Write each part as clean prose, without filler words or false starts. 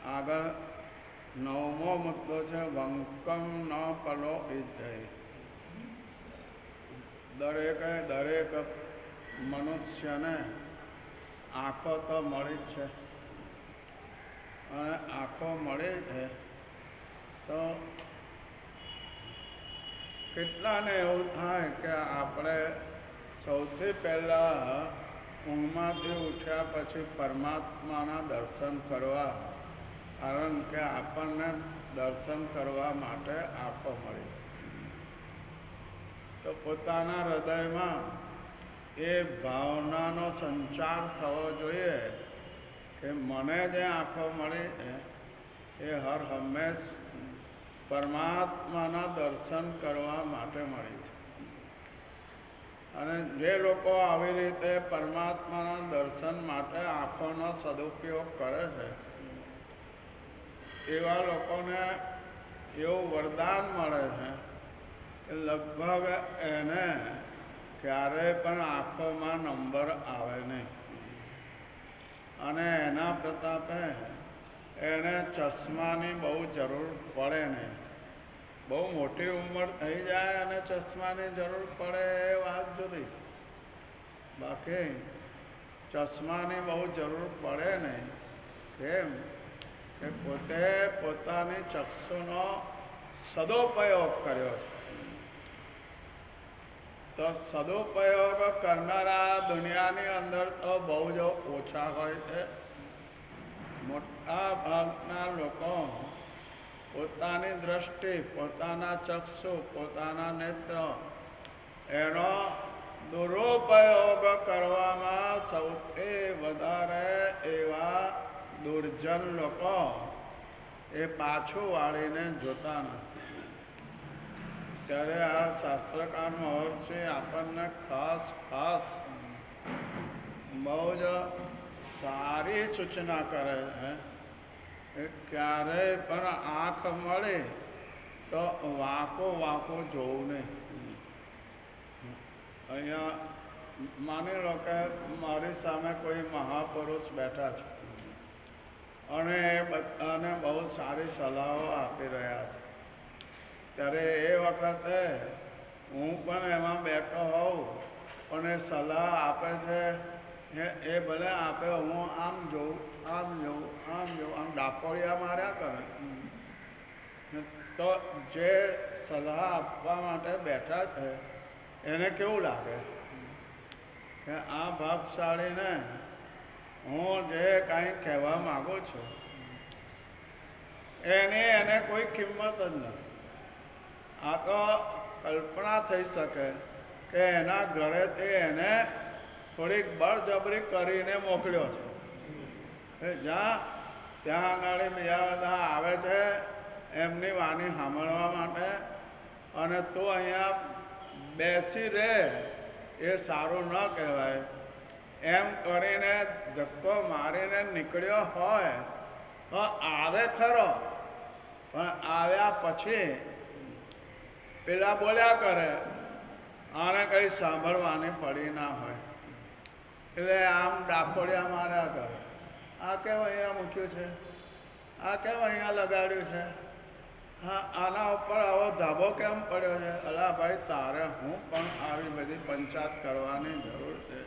આગળ 9મો મુદ્દો છે વંકમ ન પલો ઇજ્જય. દરેક મનુષ્યને આંખો તો મળી જ છે, અને આંખો મળી છે તો કેટલાને એવું થાય કે આપણે સૌથી પહેલાં ઊંઘમાંથી ઉઠ્યા પછી પરમાત્માના દર્શન કરવા, કારણ કે આપણને દર્શન કરવા માટે આંખો મળી. તો પોતાના હૃદયમાં એ ભાવનાનો સંચાર થવો જોઈએ કે મને જે આંખો મળી એ હર હંમેશ પરમાત્માના દર્શન કરવા માટે મળી છે. અને જે લોકો આવી રીતે પરમાત્માના દર્શન માટે આંખોનો સદુપયોગ કરે છે, એવા લોકોને એવું વરદાન મળે છે કે લગભગ એને ક્યારેય પણ આંખોમાં નંબર આવે નહીં, અને એના પ્રતાપે એને ચશ્માની બહુ જરૂર પડે નહીં. બહુ મોટી ઉંમર થઈ જાય અને ચશ્માની જરૂર પડે એ વાત જુદી છે. બાકી ચશ્માની બહુ જરૂર પડે નહીં. કેમ કે પોતે પોતાની ચક્ષુનો સદુપયોગ કર્યો છે. તો સદુપયોગ કરનારા દુનિયાની અંદર તો બહુ જ ઓછા હોય છે. મોટા ભાગના લોકો પોતાની દ્રષ્ટિ, પોતાના ચક્ષુ, પોતાના નેત્ર એનો દુરુપયોગ કરવામાં સૌથી વધારે એવા દુર્જન લોકો એ પાછું વાળીને જોતા નથી. ત્યારે આ શાસ્ત્રકાર મહર્ષિ આપણને ખાસ બહુ જ સારી સૂચના કરે છે કે ક્યારેય પણ આંખ મળે તો વાંકો જોવું નહીં. અહીંયા માની લો કે મારી સામે કોઈ મહાપુરુષ બેઠા છે અને એ બધાને બહુ સારી સલાહો આપી રહ્યા છે. ત્યારે એ વખતે હું પણ એમાં બેઠો હોઉં, પણ એ સલાહ આપે છે એ ભલે આપે, હું આમ જોઉં, આમ ડાકોળિયા માર્યા કરે. તો જે સલાહ આપવા માટે બેઠા છે એને કેવું લાગે કે આ ભાગશાળીને હું જે કાંઈ કહેવા માગું છું એને કોઈ કિંમત જ નથી. આ તો કલ્પના થઈ શકે કે એના ઘરેથી એને થોડીક બળજબરી કરીને મોકલ્યો છે. ત્યાં આગળ બીજા બધા આવે છે એમની વાણી સાંભળવા માટે, અને તું અહીંયા બેસી રહે એ સારું ન કહેવાય. એમ કરીને ધક્કો મારીને નીકળ્યો હોય તો આવે ખરો, પણ આવ્યા પછી પેલા બોલ્યા કરે, આને કંઈ સાંભળવાની પડી ના હોય એટલે આમ ડાકોળિયા માર્યા કરે. આ કેમ અહીંયા મૂક્યું છે, આ કેમ અહીંયા લગાડ્યું છે, હા આના ઉપર આવો ધાબો કેમ પડ્યો છે. અલા ભાઈ, તારે હું પણ આવી બધી પંચાયત કરવાની જરૂર છે.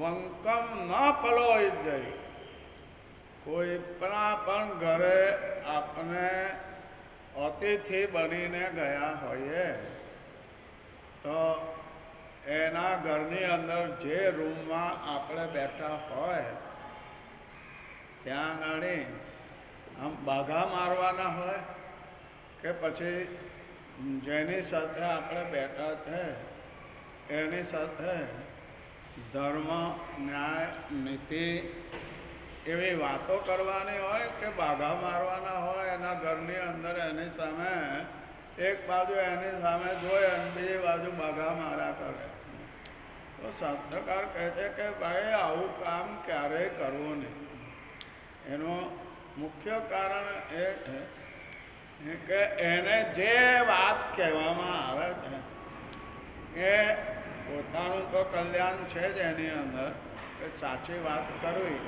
વંકમ ન પલો ઇજ્જય. કોઈ પણ ઘરે આપણે અતિથિ બનીને ગયા હોઈએ તો એના ઘરની અંદર જે રૂમમાં આપણે બેઠા હોય ત્યાં આગળ આમ બાઘા મારવાના હોય કે પછી જેની સાથે આપણે બેઠા છે એની સાથે ધર્મ, ન્યાય, નીતિ એવી વાતો કરવાની હોય કે બાઘા મારવાના હોય એના ઘરની અંદર એની સામે? એક બાજુ એની સામે જોઈ અને બીજી બાજુ બાઘા માર્યા કરે. તો શાસ્ત્રકાર કહે છે કે ભાઈ આવું કામ ક્યારેય કરવું નહીં. એનું મુખ્ય કારણ એ છે કે એને જે વાત કહેવામાં આવે છે એ પોતાનું તો કલ્યાણ છે જ એની અંદર, કે સાચી વાત કરવી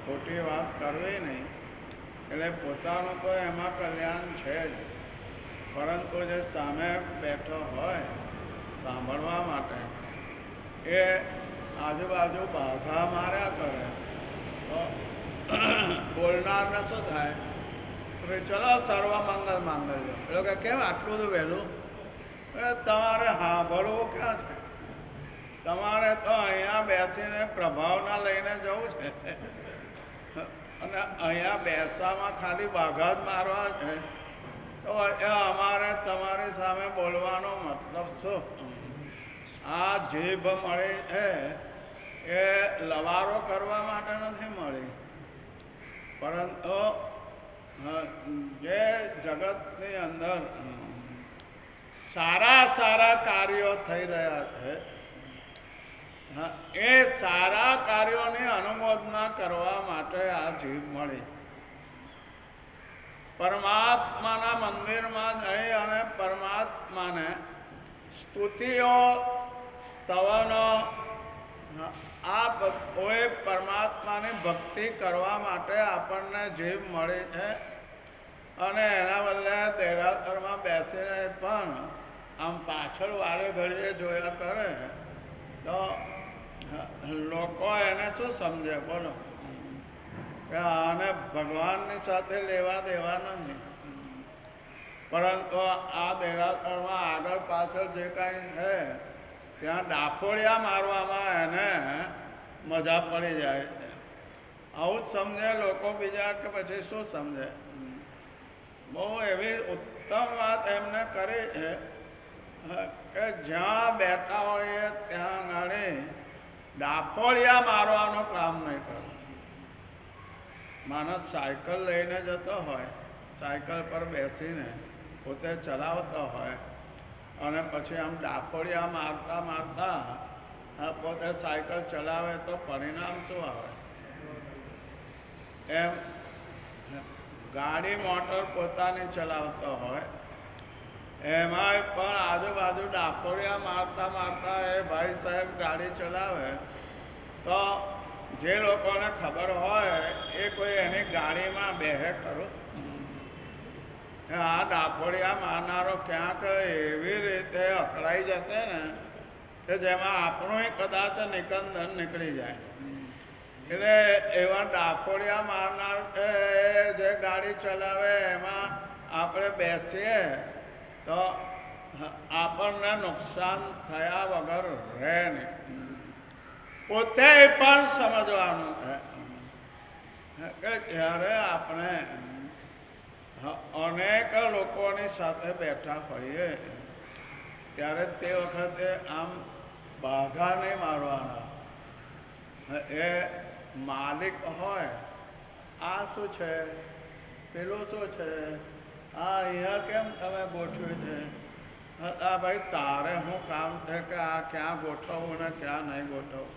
ખોટી વાત કરવી નહીં. એટલે પોતાનું તો એમાં કલ્યાણ છે જ, પરંતુ જે સામે બેઠો હોય સાંભળવા માટે એ આજુબાજુ બાધા માર્યા કરે તો બોલનારને શું થાય? ચલો સર્વ મંગલ માંગલ્ય. પેલો કે કેમ આટલું બધું વહેલું? તમારે સાંભળવું ક્યાં છે? તમારે તો અહીંયા બેસીને પ્રભાવના લઈને જવું છે અને અહીંયા બેસવામાં ખાલી બાઘા જ મારવા છે. તો અમારે તમારી સામે બોલવાનો મતલબ શું? આ જીભ મળી છે એ લવારો કરવા માટે નથી મળી, પરંતુ જે જગતની અંદર સારા સારા કાર્યો થઈ રહ્યા છે એ સારા કાર્યોની અનુમોદના કરવા માટે આ જીભ મળી. પરમાત્માના મંદિરમાં જઈ અને પરમાત્માને સ્તુતિઓ સ્તવનો આ કોઈ પરમાત્માની ભક્તિ કરવા માટે આપણને જીભ મળી છે. અને એના બદલે દેરાસરમાં બેસીને પણ આમ પાછળ વારે ઘડીએ જોયા કરે તો લોકો એને શું સમજે? બોલો કે આને ભગવાનની સાથે લેવા દેવા નથી. પરંતુ આ દેરાસરમાં આગળ પાછળ જે કાંઈ છે ત્યાં ડાફોડિયા મારવામાં એને મજા પડી જાય છે. આવું જ સમજે લોકો બીજા, કે પછી શું સમજે? બહુ એવી ઉત્તમ વાત એમને કરી છે કે જ્યાં બેઠા હોય ત્યાં આગળ ડાફોડિયા મારવાનું કામ નહીં કરવું. માણસ સાયકલ લઈને જતો હોય, સાયકલ પર બેસીને પોતે ચલાવતો હોય અને પછી આમ ડાફોડિયા મારતા મારતા પોતે સાયકલ ચલાવે તો પરિણામ શું આવે? એમ ગાડી મોટર પોતાની ચલાવતો હોય એમાંય પણ આજુબાજુ ડાફોડિયા મારતા મારતા એ ભાઈ સાહેબ ગાડી ચલાવે તો જે લોકોને ખબર હોય એ કોઈ એની ગાડીમાં બેહે ખરું? આ ડાફોડિયા મારનારો ક્યાંક એવી રીતે અકળાઈ જશે ને કે જેમાં આપણું કદાચ નિકંદન નીકળી જાય. એટલે એવા ડાફોડિયા મારનાર જે ગાડી ચલાવે એમાં આપણે બેસીએ તો આપણને નુકસાન થયા વગર રહે નહીં. પોતે પણ સમજવાનું છે કે જ્યારે આપણે અનેક લોકોની સાથે બેઠા હોઈએ ત્યારે તે વખતે આમ બાઘા નહીં મારવાના. એ માલિક હોય, આ શું છે, પેલું શું છે, આ અહીંયા કેમ તમે ગોઠવ્યું છે? આ ભાઈ તારે શું કામ છે કે આ ક્યાં ગોઠવવું ને ક્યાં નહીં ગોઠવવું?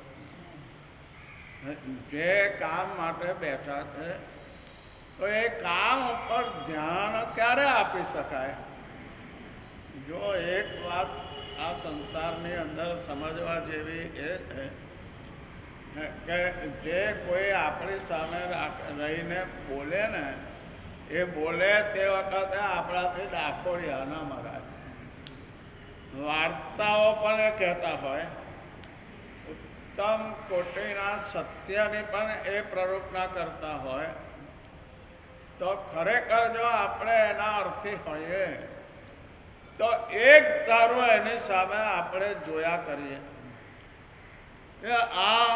જે કામ માટે બેઠા છે તો એ કામ ઉપર ધ્યાન ક્યારે આપી શકાય? જો એક વાત આ સંસારની અંદર સમજવા જેવી એ છે કે જે કોઈ આપણી સામે રહીને બોલે ને એ બોલે તે વખતે આપણાથી ડાફોડિયા ના મરાય. વાર્તાઓ પણ એ કહેતા હોય, ઉત્તમ કોટીના સત્યની પણ એ પ્રરૂપના કરતા હોય, તો ખરેખર જો આપણે એના અર્થી હોઈએ તો એક ધારો એની સામે આપણે જોયા કરીએ કે આ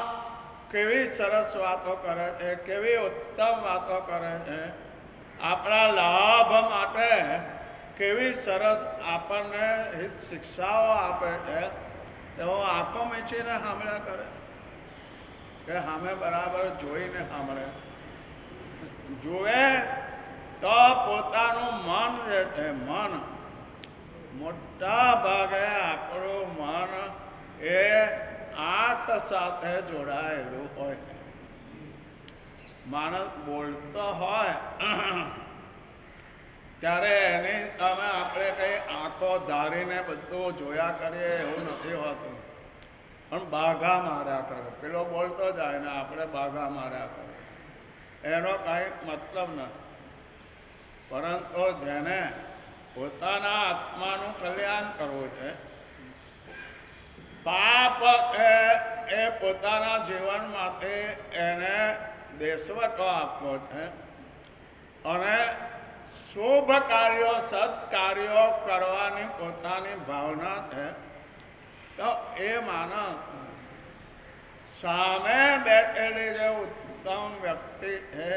કેવી સરસ વાતો કરે છે, કેવી ઉત્તમ વાતો કરે છે, આપણા લાભ માટે કેવી સરસ આપણને શિક્ષાઓ આપે છે. તેઓ આંખો મીચીને સાંભળ્યા કરે કે સામે બરાબર જોઈને સાંભળે. જુએ તો પોતાનું મન જે છે, મન મોટા ભાગે આપણું મન એ આંખ સાથે જોડાયેલું હોય. માણસ બોલતો હોય ત્યારે એની સામે આપણે કઈ આંખો ધારીને બધું જોયા કરીએ એવું નથી હોતું, પણ બાઘા માર્યા કરે. પેલો બોલતો જાય ને આપણે બાઘા માર્યા કરે. એનો કાંઈ મતલબ નથી. પરંતુ જેને પોતાના આત્માનું કલ્યાણ કરવું છે, પાપ એ પોતાના જીવન માટે એને દેશવટો આપવો છે અને શુભ કાર્યો સત્કાર્યો કરવાની પોતાની ભાવના છે, તો એ માણસ સામે બેઠેલી જે ઉત્તમ વ્યક્તિ છે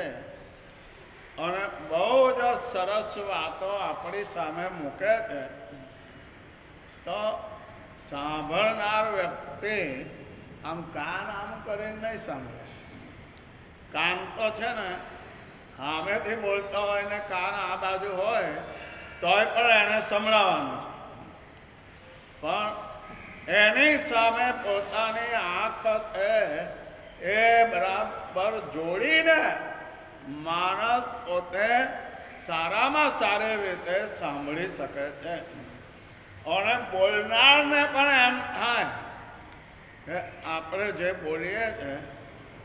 અને બહુ જ સરસ વાતો આપણી સામે મૂકે છે, તો સાંભળનાર વ્યક્તિ આમ કાન આમ કરીને નહીં સાંભળે. કાન તો છે ને સામેથી બોલતો હોય ને કાન આ બાજુ હોય તોય પણ એને સંભળાવવાનું, પણ એની સામે પોતાની આંખ એ બરાબર જોડીને માણસ પોતે સારામાં સારી રીતે સાંભળી શકે છે. અને બોલનારને પણ એમ થાય કે આપણે જે બોલીએ છીએ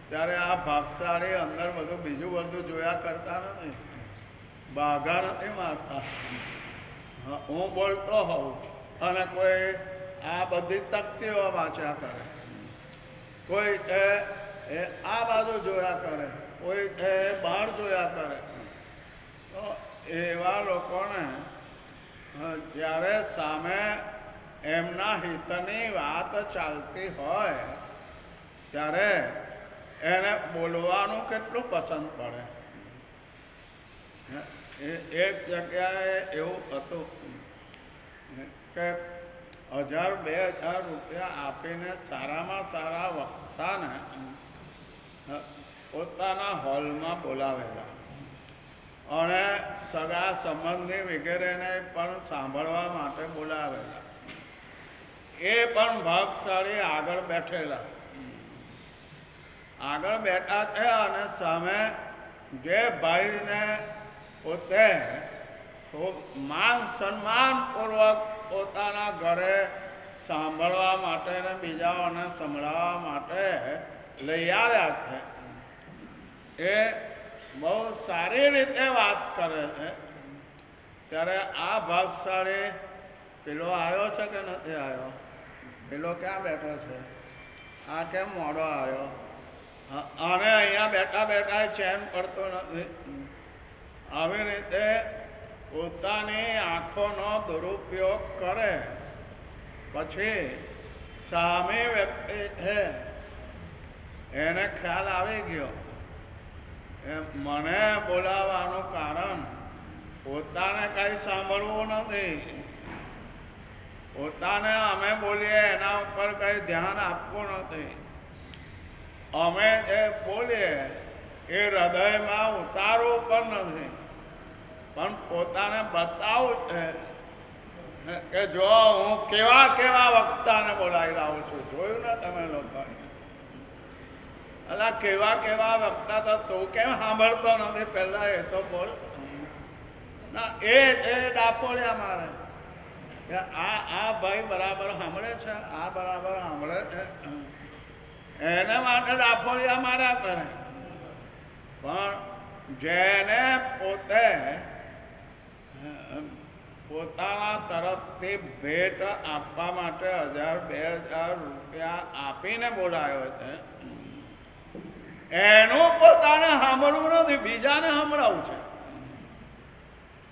ત્યારે આ ભાગશાળી અંદર બધું બીજું બધું જોયા કરતા નથી, બાઘા નથી મારતા. હું બોલતો હોઉં અને કોઈ આ બધી તકતીઓ વાંચ્યા કરે, કોઈ આ બાજુ જોયા કરે, કોઈ બહાર જોયા કરે, તો એવા લોકોને જ્યારે સામે એમના હિતની વાત ચાલતી હોય ત્યારે એને બોલવાનું કેટલું પસંદ પડે. એક જગ્યાએ એવું હતું કે 1000-2000 રૂપિયા આપીને સારામાં સારા વક્તાને પોતાના હોલમાં બોલાવેલા અને સગા સંબંધી વગેરેને પણ સાંભળવા માટે બોલાવેલા. એ પણ ભાગશાળી આગળ બેઠેલા, આગળ બેઠા છે અને સામે જે ભાઈને પોતે ખૂબ માન સન્માનપૂર્વક પોતાના ઘરે સાંભળવા માટે ને બીજાઓને સંભળાવવા માટે લઈ આવ્યા છે, એ બહુ સારી રીતે વાત કરે છે. ત્યારે આ ભાગશાળી પેલો આવ્યો છે કે નથી આવ્યો, પેલો ક્યાં બેઠો છે, આ કેમ મોડો આવ્યો, અને અહીંયા બેઠા બેઠા ચેન પડતો નથી, આવી રીતે પોતાની આંખોનો દુરુપયોગ કરે. પછી સામી વ્યક્તિ છે એને ખ્યાલ આવી ગયો મને બોલાવવાનું કારણ પોતાને કઈ સાંભળવું નથી, પોતાને અમે બોલીએ એના ઉપર કઈ ધ્યાન આપવું નથી, અમે જે બોલીએ એ હૃદયમાં ઉતારવું પણ નથી, પણ પોતાને બતાવું છે કે જો હું કેવા કેવા વક્તાને બોલાવી લાવું છું. જોયું ને તમે લોકો, અલા કેવા કેવા વક્તા તો તું કેમ સાંભળતો નથી, પહેલા એ તો બોલ ના. એ ડાપોળ્યા મારે કે આ ભાઈ બરાબર સાંભળે છે, આ બરાબર સાંભળે છે, એને માટે ડાપોળિયા માર્યા કરે. પણ જેને પોતે પોતાના તરફથી ભેટ આપવા માટે 1000-2000 રૂપિયા આપીને બોલાયો છે, એનું પોતાને સાંભળવું નથી, બીજાને સાંભળાવું છે.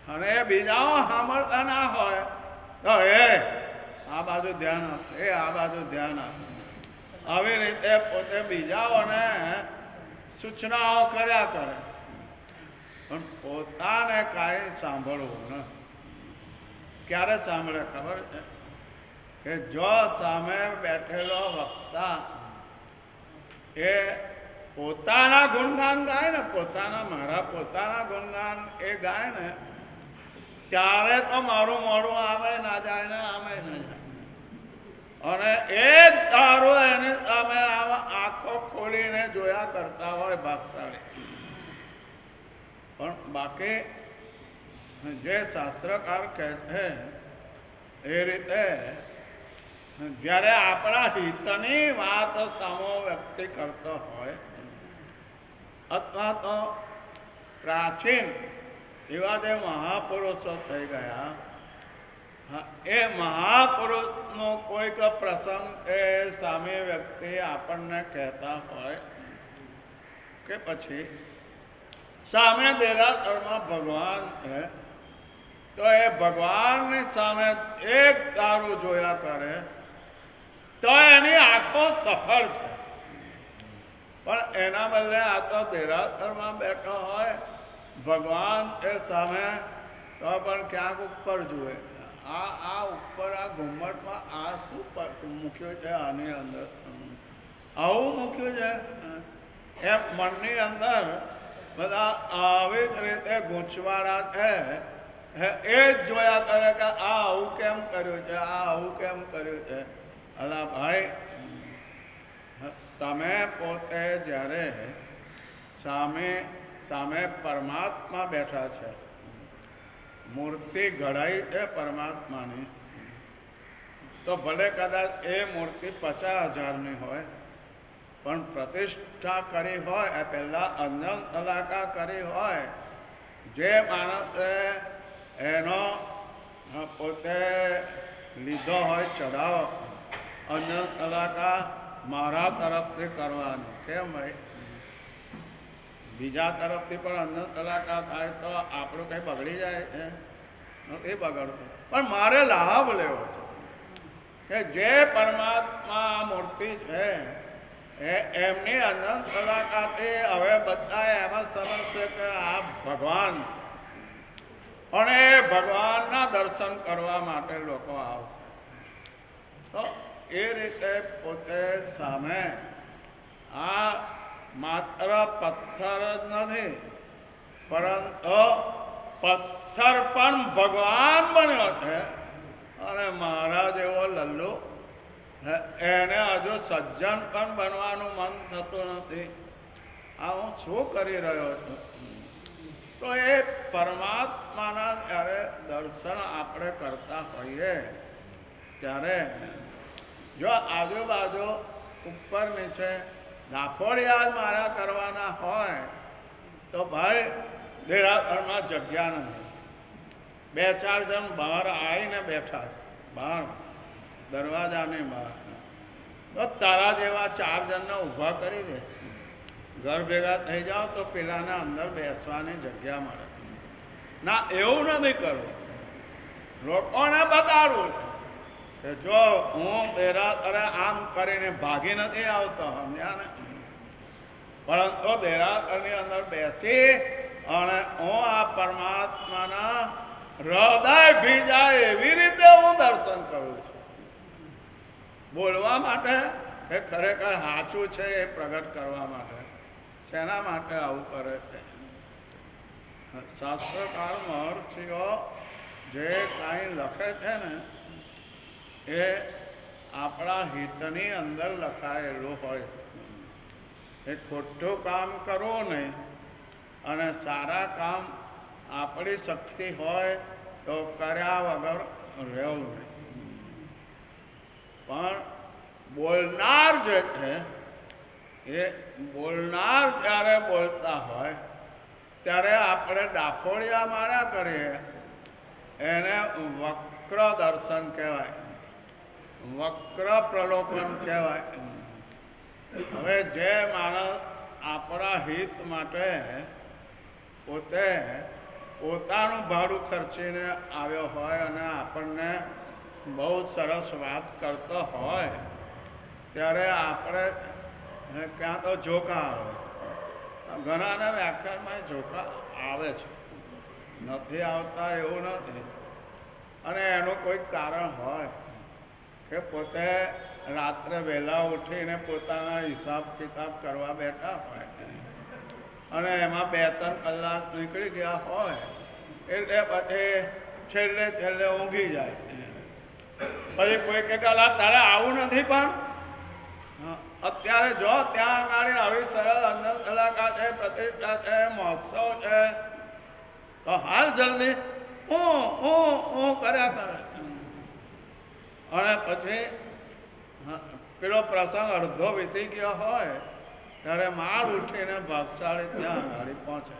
અને બીજાઓ સાંભળતા ના હોય તો આ બાજુ ધ્યાન આપ, આ બાજુ ધ્યાન આપ, આવી રીતે પોતે બીજાઓને સૂચનાઓ કર્યા કરે, પણ પોતાને કાંઈ સાંભળવું ને. ક્યારે સાંભળે ખબર છે કે જો સામે બેઠેલો વક્તા એ પોતાના ગુણગાન ગાય ને, મારા પોતાના ગુણગાન એ ગાય ને, ત્યારે તો મારું મોઢું આમે ના જાય ને આમે ના જાય, અને એક ધારો એને સામે આંખો ખોલીને જોયા કરતા હોય ભાગશાળી. પણ બાકી જે શાસ્ત્રકાર કહે છે એ રીતે જ્યારે આપણા હિતની વાત સામો વ્યક્તિ કરતો હોય અથવા તો પ્રાચીન એવા જે મહાપુરુષો થઈ ગયા, એ મહાપુરુષનો કોઈક પ્રસંગ એ સામે વ્યક્તિ આપણને કહેતા હોય કે પછી સામે દેરાસરમાં ભગવાન છે, તો એ ભગવાનની સામે એક દારૂ જોયા કરે તો એની આંખો સફળ છે. પણ એના બદલે આ તો દેરાસરમાં બેઠો હોય, ભગવાન એ સામે તો પણ ક્યાંક ઉપર જુએ. આ ઉપર આ ઘુમ્મટમાં આ શું મૂક્યું છે, આની અંદર આવું મૂક્યું છે. એમ મનની અંદર બધા આવી જ રીતે ગૂંચવાડા છે, એ જ જોયા કરે કે આ આવું કેમ કર્યું છે, આ આવું કેમ કર્યું છે. અલા ભાઈ, તમે પોતે જ્યારે સામે પરમાત્મા બેઠા છે, મૂર્તિ ઘડાઈ છે પરમાત્માની, તો ભલે કદાચ એ મૂર્તિ 50,000ની હોય, પણ પ્રતિષ્ઠા કરી હોય, એ પહેલાં અંજન તલાકા કરી હોય, જે માણસે એનો પોતે લીધો હોય ચઢાવો, અંજન તલાકા મારા તરફથી કરવાની. કેમ ભાઈ? બીજા તરફથી પણ અંજન તલાકા થાય તો આપણું કંઈ બગડી જાય છે? નથી બગડતું, પણ મારે લાભ લેવો છે કે જે પરમાત્મા મૂર્તિ છે એમની અંજન તલાકાથી હવે બધા એમાં સમજશે કે આ ભગવાન, અને એ ભગવાનના દર્શન કરવા માટે લોકો આવશે. તો એ રીતે પોતે સામે આ માત્ર પથ્થર જ નથી, પરંતુ પથ્થર પણ ભગવાન બન્યો છે. અને મારા જેવો લલ્લુ, એને હજુ સજ્જન પણ બનવાનું મન થતું નથી. આ હું શું કરી રહ્યો છું? તો એ પરમાત્માના જ્યારે દર્શન આપણે કરતા હોઈએ ત્યારે જો આજુબાજુ ઉપર નીચે ડાફોડિયા જ મારા કરવાના હોય તો ભાઈ દેરાસરમાં જગ્યા નથી. 2-4 જણ બહાર આવીને બેઠા છે, બહાર દરવાજાની બહાર, તો તારા જેવા 4 જણને ઊભા કરી દે. ઘર ભેગા થઈ જાઓ તો પેલાને અંદર બેસવાની જગ્યા મળે. ના, એવું નથી કરવું. લોકોને બતાડવું કે જો હું દેરાસરે આમ કરીને ભાગી નથી આવતો, સમજ્યા ને? પરંતુ દેરાસરની અંદર બેસી અને હું આ પરમાત્માના હૃદય ભીજાય એવી રીતે હું દર્શન કરું છું. બોલવા માટે એ ખરેખર સાચું છે એ પ્રગટ કરવા માટે. શેના માટે આવું કરે છે? શાસ્ત્રકાર મહર્ષિઓ જે કાંઈ લખે છે ને એ આપણા હિતની અંદર લખાયેલું હોય. એ ખોટું કામ કરવું નહીં, અને સારા કામ આપણી શક્તિ હોય તો કર્યા વગર રહેવું નહીં. પણ બોલનાર જે છે એ બોલનાર જ્યારે બોલતા હોય ત્યારે આપણે ડાફોડિયા માર્યા કરીએ, એને વક્ર દર્શન કહેવાય, વક્ર પ્રલોભન કહેવાય. હવે જે માણસ આપણા હિત માટે પોતે પોતાનું ભાડું ખર્ચીને આવ્યો હોય અને આપણને બહુ સરસ વાત કરતો હોય ત્યારે આપણે ક્યાં તો જોકા આવે. ઘણાના વ્યાખ્યાનમાં જોકા આવે છે, નથી આવતા એવું નથી. અને એનું કોઈક કારણ હોય કે પોતે રાત્રે વહેલા ઉઠીને પોતાના હિસાબ કિતાબ કરવા બેઠા હોય અને એમાં 2-3 કલાક નીકળી ગયા હોય એટલે પછી છેલ્લે ઊંઘી જાય. પછી કોઈ કે તારે આવું નથી, પણ અત્યારે જો ત્યાં આગળ આવી સરસ અંદર કલાકાર છે, પ્રતિષ્ઠા છે, મહોત્સવ છે, તો હાલ જલ્દી હું કર્યા કરે. અને પછી પેલો પ્રસંગ અડધો વીતી ગયો હોય ત્યારે માળ ઉઠીને ભાગશાળી ત્યાં આગળ પહોંચે.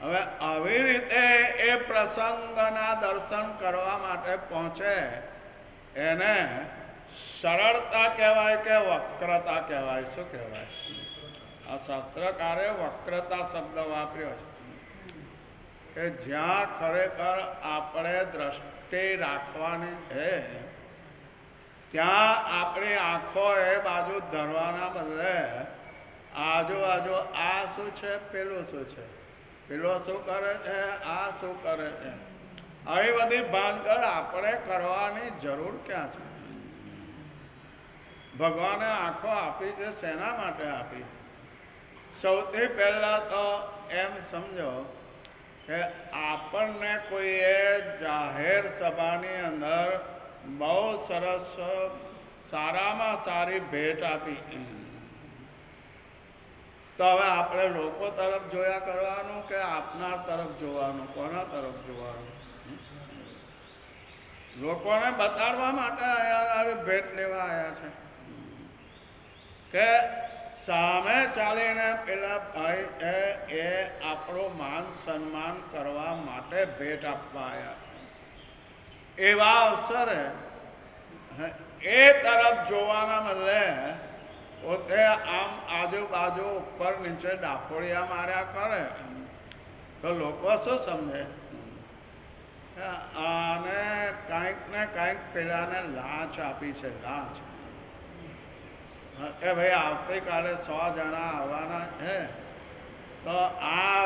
હવે આવી રીતે એ પ્રસંગના દર્શન કરવા માટે પહોંચે એને સરળતા કહેવાય કે વક્રતા કહેવાય? શું કહેવાય? આ શાસ્ત્રકારે વક્રતા શબ્દ વાપર્યો છે કે જ્યાં ખરેખર આપણે દ્રષ્ટિ રાખવાની છે ત્યાં આપણી આંખો એ બાજુ ધરવાના બદલે આજુબાજુ આ શું છે, પેલું શું છે, પેલો શું કરે છે, આ શું કરે છે, આવી બધી ભાનગડ આપણે કરવાની જરૂર ક્યાં છે? ભગવાને આંખો આપી છે, શેના માટે આપી? સૌથી પહેલા તો એમ સમજો કે આપણને કોઈએ જાહેર સભાની અંદર બહુ સરસ સારામાં સારી ભેટ આપી, તો હવે આપણે લોકો તરફ જોયા કરવાનું કે આપનાર તરફ જોવાનું? કોના તરફ જોવાનું? લોકોને બતાડવા માટે અહીંયા ભેટ લેવા આવ્યા છે કે સામે ચાલીને પેલા ભાઈ એ આપણું માન સન્માન કરવા માટે ભેટ આપવા આવ્યા? એવા અવસરે એ તરફ જોવાના બદલે પોતે આમ આજુબાજુ ઉપર નીચે ડાફોડિયા માર્યા કરે તો લોકો શું સમજે? આને કાંઈક ને કાંઈક પેલાને લાંચ આપી છે, લાંચ કે ભાઈ આવતીકાલે 100 જણા આવવાના છે તો આ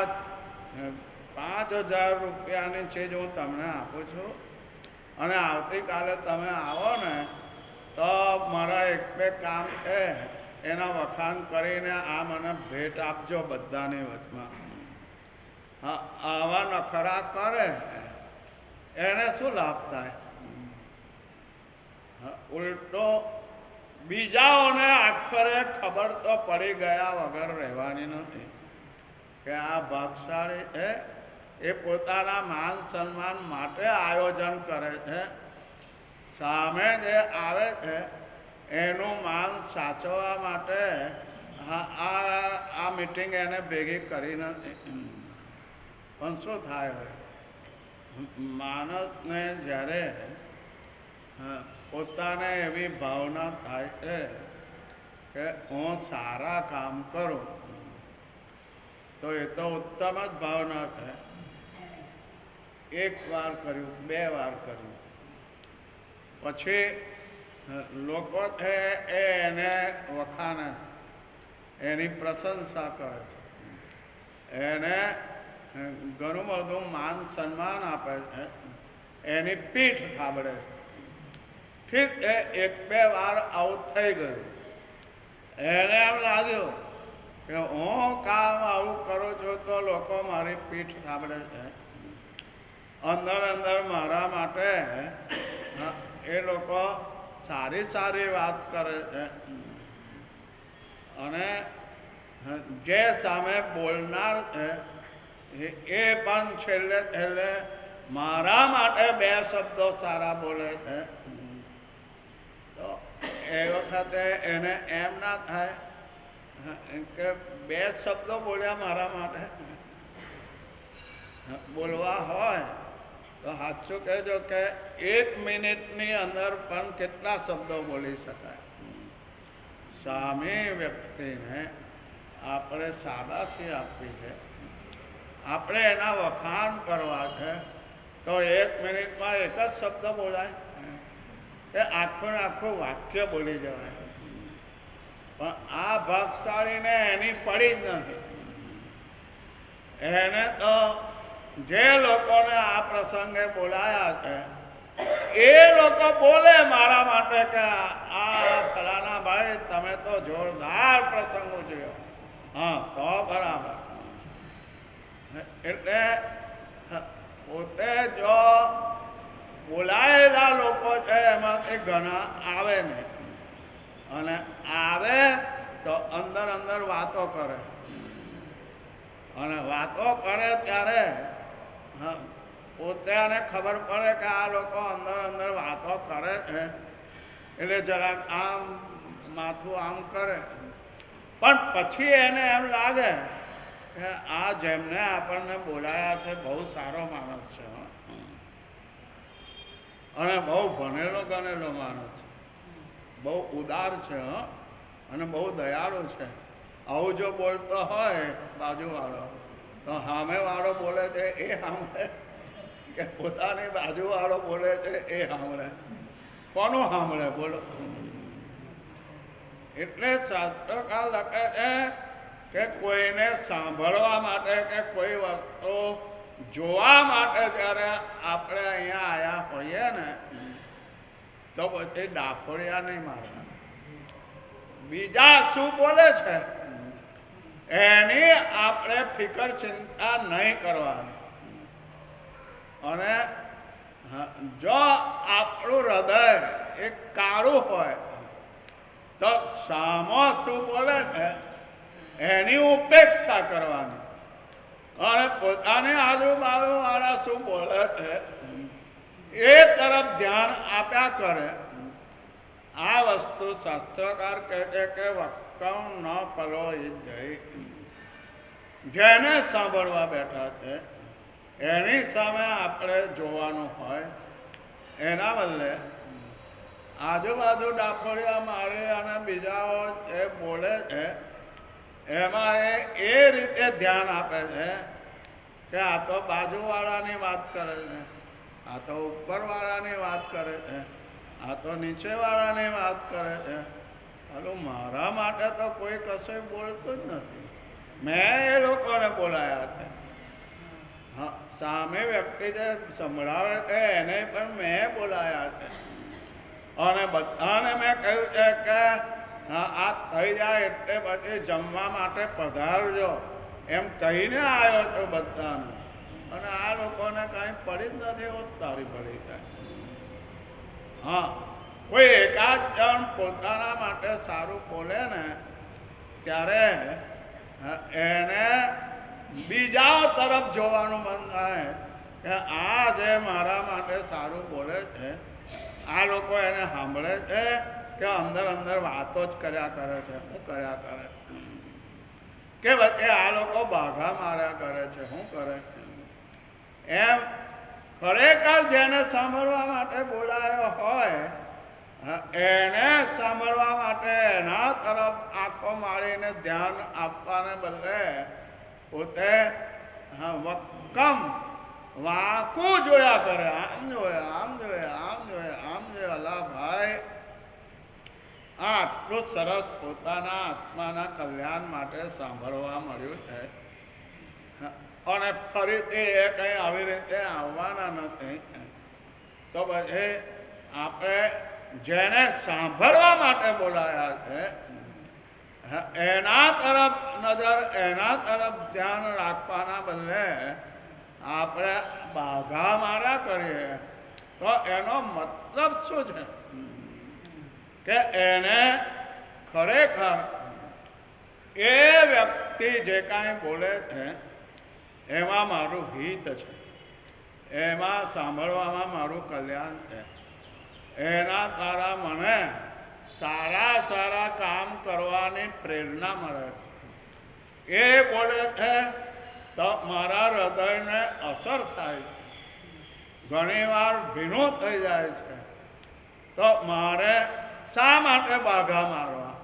5000 રૂપિયાની ચીજ હું તમને આપું છું અને આવતીકાલે તમે આવો ને તો મારા એક બે કામ છે એના વખાણ કરીને આ મને ભેટ આપજો બધાની વચમાં. હા, આવા નખરા કરે એને શું લાભ થાય? ઉલટો બીજાઓને આખરે ખબર તો પડી ગયા વગર રહેવાની નથી કે આ ભાગશાળી છે, એ પોતાના માન સન્માન માટે આયોજન કરે છે, સામે જે આવે છે એનું માન સાચવવા માટે આ મીટિંગ એને ભેગી કરી નથી. પણ શું થાય હોય, માણસને જ્યારે પોતાને એવી ભાવના થાય છે કે હું સારા કામ કરું તો એ તો ઉત્તમ જ ભાવના છે. એક વાર કર્યું, 2 વાર કર્યું, પછી લોકો છે એને વખાણે, એની પ્રશંસા કરે છે, એને ઘણું બધું માન સન્માન આપે છે, એની પીઠ થાબડે છે. ઠીક છે, 1-2 વાર આવું થઈ ગયું, એને એમ લાગ્યું કે હું કામ આવું કરું છું તો લોકો મારી પીઠ થાબડે છે, અંદર અંદર મારા માટે એ લોકો સારી સારી વાત કરે છે અને જે સામે બોલનાર છે એ પણ છેલ્લે છેલ્લે મારા માટે 2 શબ્દો સારા બોલે છે તો એ વખતે એને એમ ના થાય કે 2 શબ્દો બોલ્યા મારા માટે? બોલવા હોય તો સાચું કહેજો કે 1 મિનિટની અંદર પણ કેટલા શબ્દો બોલી શકાય? સામે વ્યક્તિને આપણે શાબાશી આપવી છે, આપણે એના વખાણ કરવા છે તો 1 મિનિટમાં 1 જ શબ્દ બોલાય કે આખું ને આખું વાક્ય બોલી જવાય? પણ આ ભાગશાળીને એની પડી જ નથી. એને તો જે લોકોને આ પ્રસંગે બોલાયા છે એ લોકો બોલે મારા માટે કે આ ફલાણા ભાઈ તમે તો જોરદાર પ્રસંગ ઉજવ્યો. હા, તો બરાબર. એટલે પોતે જો બોલાયેલા લોકો છે એમાંથી ઘણા આવે નહીં અને આવે તો અંદર અંદર વાતો કરે અને વાતો કરે ત્યારે પોતાને ખબર પડે કે આ લોકો અંદર અંદર વાતો કરે છે એટલે જરાક આમ માથું આમ કરે, પણ પછી એને એમ લાગે કે આ જેમને આપણને બોલાયા છે બહુ સારો માણસ છે હો. અને બહુ ભણેલો ગણેલો માણસ છે, બહુ ઉદાર છે હો, અને બહુ દયાળુ છે. આવું જો બોલતો હોય બાજુવાળો, તો સામેવાળો બોલે છે એ સાંભળે કે પોતાની બાજુવાળો બોલે છે એ સાંભળે? કોનું સાંભળે બોલો? એટલે શાસ્ત્રકાર લખે છે કે કોઈને સાંભળવા માટે કે કોઈ વસ્તુ જોવા માટે જ્યારે આપણે અહીંયા આવ્યા હોઈએ ને, તો પછી ડાફોડિયા નહીં મારવા. બીજા શું બોલે છે એની આપણે ફિકર ચિંતા નહીં કરવાની. અને જો આપણું હૃદય એ કાળું હોય તો સામો શું બોલે છે એની ઉપેક્ષા કરવાની. અને પોતાની આજુબાજુ વાળા શું બોલે છે એ તરફ ધ્યાન આપ્યા કરે. આ વસ્તુ શાસ્ત્રકાર કહે છે કે વક્કમ ન પલો જય. જેને સાંભળવા બેઠા છે એની સામે આપણે જોવાનું હોય, એના બદલે આજુબાજુ ડાફોડિયા મારી અને બીજાઓ એ બોલે છે એમાં એ રીતે ધ્યાન આપે છે કે આ તો બાજુવાળાની વાત કરે છે, આ તો ઉપરવાળાની વાત કરે છે, આ તો નીચેવાળાની વાત કરે છે. હાલો, મારા માટે તો કોઈ કશું બોલતું જ નથી. મેં એ લોકોને બોલાયા છે. હા, સામે વ્યક્તિ જે સંભળાવે છે એને પણ મેં બોલાયા છે. અને બધાને મેં કહ્યું છે કે આ થઈ જાય એટલે પછી જમવા માટે પધારજો એમ કહીને આવ્યો છો બધાને. અને આ લોકોને કઈ પડી જ નથી હોત, તારી પડી જાય. હા, કોઈ એકાદ જણ પોતાના માટે સારું બોલે ને ત્યારે એને બીજાઓ તરફ જોવાનું મન થાય કે આ જે મારા માટે સારું બોલે છે આ લોકો એને સાંભળે છે કે અંદર અંદર વાતો જ કર્યા કરે છે? શું કર્યા કરે કે વચ્ચે આ લોકો બાઘા માર્યા કરે છે? શું કરે છે? એમ ખરેખર જેને સાંભળવા માટે બોલાયો હોય એને સાંભળવા માટે એના તરફ આંખો મારીને ધ્યાન આપવાને બદલે પોતે વક્કમ વાંકું જોયા કરે. આમ જોયે, આમ જોયે, આમ જોયે, આમ જોયે. અલા ભાઈ, આ આટલું સરસ પોતાના આત્માના કલ્યાણ માટે સાંભળવા મળ્યું છે અને ફરીથી એ કઈ આવી રીતે આવવાના નથી, તો પછી આપણે જેને સાંભળવા માટે બોલાયા છે એના તરફ નજર, એના તરફ ધ્યાન રાખવાના બદલે આપણે બાઘા મારા કરીએ તો એનો મતલબ શું છે કે એને ખરેખર એ વ્યક્તિ જે કાંઈ બોલે છે એમાં મારું હિત છે, એમાં સાંભળવામાં મારું કલ્યાણ છે, એના દ્વારા મને સારા સારા કામ કરવાની પ્રેરણા મળે છે. એ બોલે છે તો મારા હૃદયને અસર થાય છે, ઘણીવાર ભીનું થઈ જાય છે. તો મારે શા માટે બાઘા મારવા?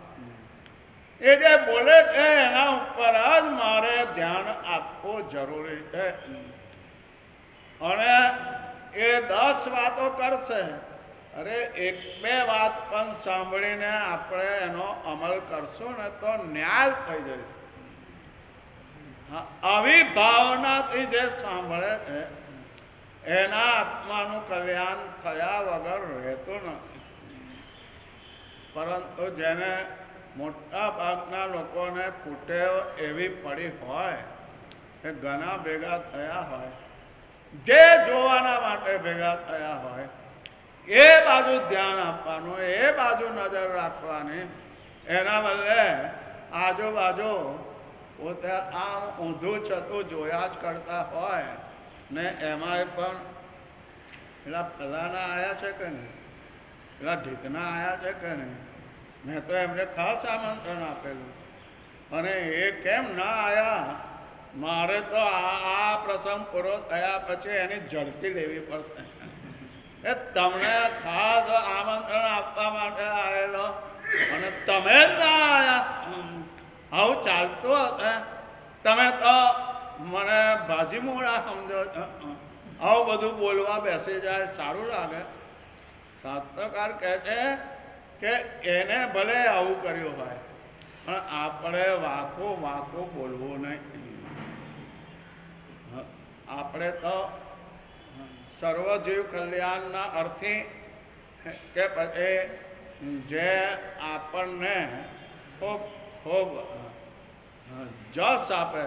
એ જે બોલે છે એના ઉપર જ મારે ધ્યાન આપવું જરૂરી છે. અને એ 10 વાતો કરશે, અરે એક બે વાત પણ સાંભળીને આપણે એનો અમલ કરશું ને તો ન્યાય થઈ જશે. આવી ભાવનાથી જે સાંભળે છે એના આત્માનું કલ્યાણ થયા વગર રહેતું નથી. પરંતુ જેને મોટા ભાગના લોકોને કુટેવ એવી પડી હોય કે ઘણા ભેગા થયા હોય, જે જોવાના માટે ભેગા થયા હોય, એ બાજુ ધ્યાન આપવાનું, એ બાજુ નજર રાખવાની, એના બદલે આજુબાજુ પોતે આમ ઊંધું છતું જોયા જ કરતા હોય ને એમાંય પણ પેલા ફલાના આવ્યા છે કે નહીં, પેલા ઢીકના આવ્યા છે કે નહીં, મેં તો એમને ખાસ આમંત્રણ આપેલું અને એ કેમ ના આવ્યા મારે તો આ પ્રસંગ પૂરો થયા પછી એની ઝડપી લેવી પડશે. એ તમને ખાસ આમંત્રણ આપવા માટે આવેલો અને તમે જ ના આવ્યા. આવું ચાલતું હશે. તમે તો મને ભાજી મોડા સમજો છો. આવું બધું બોલવા બેસી જાય સારું લાગે? શાસ્ત્રકાર કહે છે કે એને ભલે આવું કર્યું હોય પણ આપણે વાંકો વાંકો બોલવું નહીં. આપણે તો સર્વજીવ કલ્યાણના અર્થી કે પછી જે આપણને ખૂબ ખૂબ જસ આપે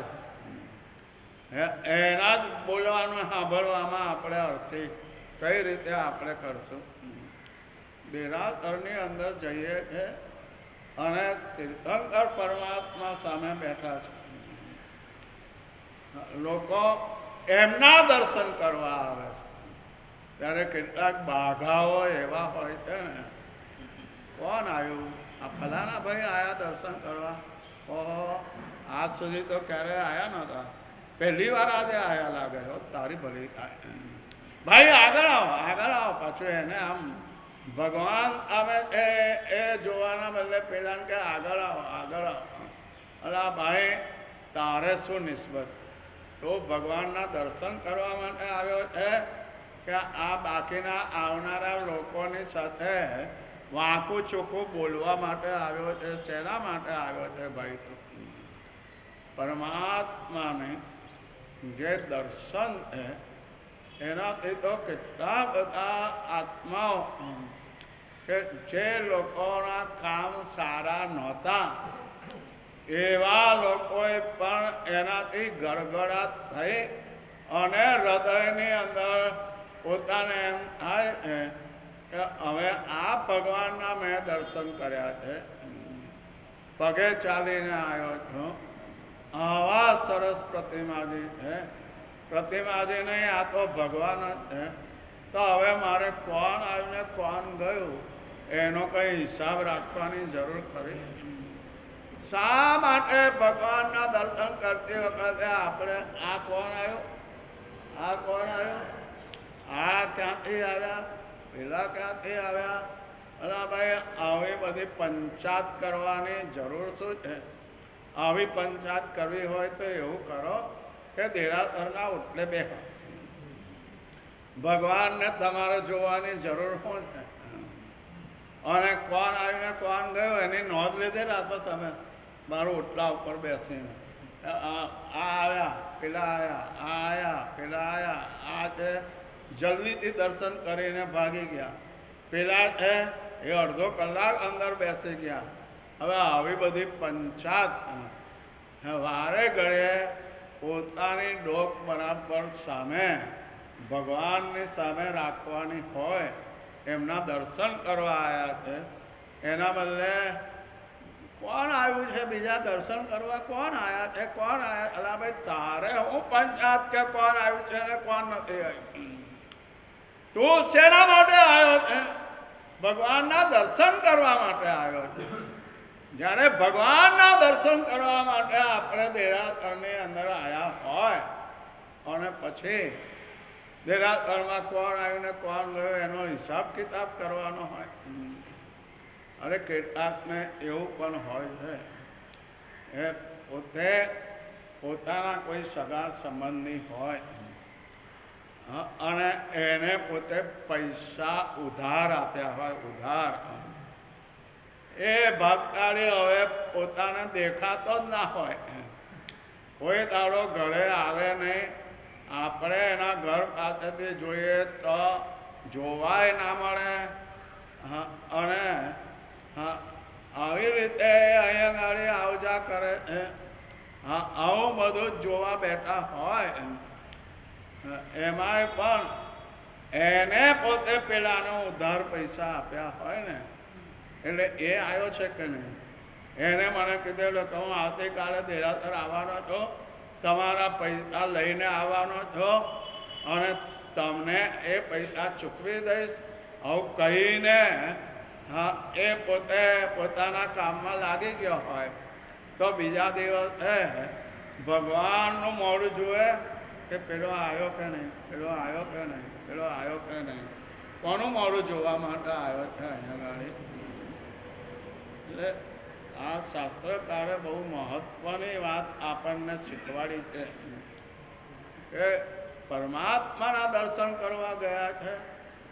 છે એના જ બોલવાનું સાંભળવામાં આપણે અર્થી કઈ રીતે આપણે કરશું. દેરાસરની અંદર જઈએ છે અને તીર્થંકર પરમાત્મા સામે બેઠા છે. લોકો એમના દર્શન કરવા આવે છે. ત્યારે કેટલાક બાઘાઓ એવા હોય છે ને, કોણ આવ્યું? આ ફલાણા ભાઈ આયા દર્શન કરવા? ઓહો, આજ સુધી તો ક્યારે આયા નતા, પહેલી વાર આજે આયા લાગે. તારી ભલી થાય. ભાઈ આગળ આવો, આગળ આવો. પાછું એને આમ ભગવાન આવે એ જોવાના બદલે પેલા કે આગળ આવો, આગળ આવો. અલા ભાઈ, તારે શું નિસ્બત? તો ભગવાનના દર્શન કરવા માટે આવ્યો છે કે આ બાકીના આવનારા લોકોની સાથે વાંકું ચોખ્ખું બોલવા માટે આવ્યો છે? શેના માટે આવ્યો છે ભાઈ? પરમાત્માને જે દર્શન છે એનાથી તો કેટલા બધા આત્માઓ કે જે લોકોના કામ સારા નહોતા એવા લોકોએ પણ એનાથી ગડગડાટ થઈ અને હૃદયની અંદર પોતાને એમ થાય છે કે હવે આ ભગવાનના મેં દર્શન કર્યા છે, પગે ચાલીને આવ્યો છું. આવા સરસ પ્રતિમાજી છે. પ્રતિમાજી નહીં, આ તો ભગવાન જ છે. તો હવે મારે કોણ આવ્યું ને કોણ ગયું એનો કઈ હિસાબ રાખવાની જરૂર ખરી? શા માટે ભગવાનના દર્શન કરતી વખતે આપણે આ કોણ આવ્યો, આ કોણ આવ્યો, આ ક્યાંથી આવ્યા, પેલા ક્યાંથી આવ્યા? અલા ભાઈ, આવી બધી પંચાયત કરવાની જરૂર શું છે? આવી પંચાયત કરવી હોય તો એવું કરો કે દેરાસરના ઓટલે બેહો. ભગવાનને તમારે જોવાની જરૂર શું છે? અને કોણ આવીને કોણ ગયો એની નોંધ લીધે રાખો તમે મારું ઓટલા ઉપર બેસીને. આ આવ્યા, પેલા આવ્યા, આ આવ્યા, પેલા આવ્યા. આ છે જલ્દીથી દર્શન કરીને ભાગી ગયા. પેલા છે એ અડધો કલાક અંદર બેસી ગયા. હવે આવી બધી પંચાયત વારે ઘડીએ પોતાની ડોક બરાબર સામે ભગવાનની સામે રાખવાની હોય. એમના દર્શન કરવા આવ્યા છે, એના બદલે કોણ આવ્યું છે બીજા દર્શન કરવા? કોણ આવ્યા છે, કોણ આવ્યા? અલા ભાઈ, તારે હું પંચાયત કે કોણ આવ્યું છે ને કોણ નથી આવ્યું? તું શેના માટે આવ્યો છે? ભગવાનના દર્શન કરવા માટે આવ્યો છે. જ્યારે ભગવાનના દર્શન કરવા માટે આપણે દેરાસરની અંદર આવ્યા હોય અને પછી દેરાસરમાં કોણ આવ્યું ને કોણ ગયું એનો હિસાબ કિતાબ કરવાનો હોય. અરે કેટલાકને એવું પણ હોય છે એ પોતે પોતાના કોઈ સગા સંબંધી હોય અને એને પોતે પૈસા ઉધાર આપ્યા હોય, ઉધાર. એ ભક્તાળી હવે પોતાને દેખાતો જ ના હોય. કોઈ દાડો ઘરે આવે નહીં. આપણે એના ઘર પાસેથી જોઈએ તો જોવાય ના મળે. અને આવી રીતે અહીંયા ગાડી આવજા કરે છે. આવું બધું જોવા બેઠા હોય. એમાંય પણ એને પોતે પેલાનો ઉધાર પૈસા આપ્યા હોય ને, એટલે એ આવ્યો છે કે નહીં? એને મને કીધેલું કે હું આવતીકાલે દેરાસર આવવાનો છું, તમારા પૈસા લઈને આવવાનો છો અને તમને એ પૈસા ચૂકવી દઈશ. આવું કહીને એ પોતે પોતાના કામમાં લાગી ગયો હોય તો બીજા દિવસે ભગવાનનું મોડું જુએ કે પેલો આવ્યો કે નહીં, પેલો આવ્યો કે નહીં, પેલો આવ્યો કે નહીં. કોનું મોડું જોવા માટે આવ્યો છે અહીંયા ગાડી? એટલે આ શાસ્ત્રકારે બહુ મહત્વની વાત આપણને શીખવાડી છે કે પરમાત્માના દર્શન કરવા ગયા છે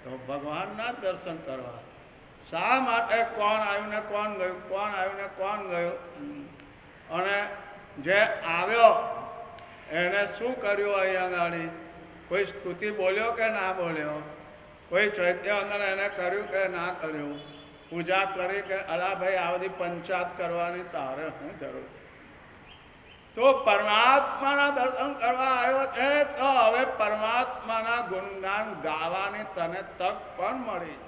તો ભગવાનના જ દર્શન કરવા. શા માટે કોણ આવ્યું ને કોણ ગયું, કોણ આવ્યું ને કોણ ગયું? અને જે આવ્યો એને શું કર્યું અહીંયા ગાડી? કોઈ સ્તુતિ બોલ્યો કે ના બોલ્યો? કોઈ ચૈત્ય અંદર એને કર્યું કે ના કર્યું? પૂજા કરી કે અલા ભાઈ આ બધી પંચાયત કરવાની તારે શું જરૂર? તો પરમાત્માના દર્શન કરવા આવ્યો છે તો હવે પરમાત્માના ગુણગાન ગાવાની તને તક પણ મળી.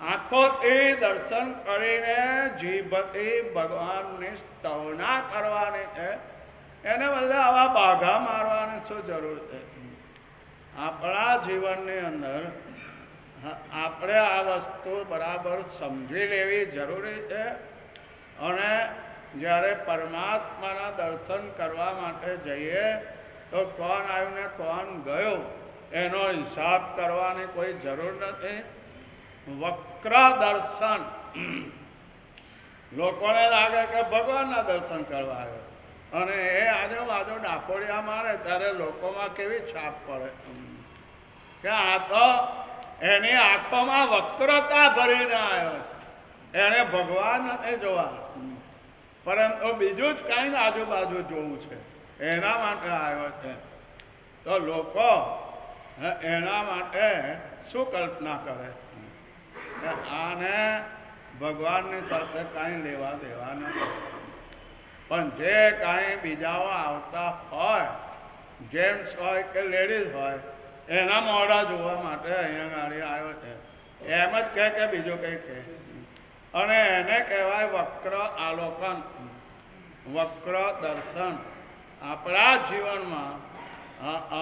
આંખોથી દર્શન કરીને જીભથી ભગવાનની સ્તવના કરવાની છે, એને બદલે આવા બાઘા મારવાની શું જરૂર છે? આપણા જીવનની અંદર આપણે આ વસ્તુ બરાબર સમજી લેવી જરૂરી છે. અને જ્યારે પરમાત્માના દર્શન કરવા માટે જઈએ તો કોણ આવ્યું ને કોણ ગયું એનો હિસાબ કરવાની કોઈ જરૂર નથી. વક્ર દર્શન, લોકોને લાગે કે ભગવાનના દર્શન કરવા આવ્યો અને એ આજુબાજુ ડાપોડિયા મારે ત્યારે લોકોમાં કેવી છાપ પડે કે આ તો એની આંખોમાં વક્રતા ભરીને આવ્યો, એને ભગવાન નથી જોવા પરંતુ બીજું જ કંઈક આજુબાજુ જોવું છે, એના માટે આવ્યો છે. તો લોકો એના માટે શું કલ્પના કરે? આને ભગવાનની સાથે કાંઈ લેવા દેવા નથી. પણ જે કાંઈ બીજાઓ આવતા હોય, જેન્ટ્સ હોય કે લેડીઝ હોય, એના મોઢા જોવા માટે અહીંયા ગાડી આવ્યો છે. એમ જ કહે કે બીજું કંઈ કહે. અને એને કહેવાય વક્ર આલોકન, વક્ર દર્શન. આપણા જીવનમાં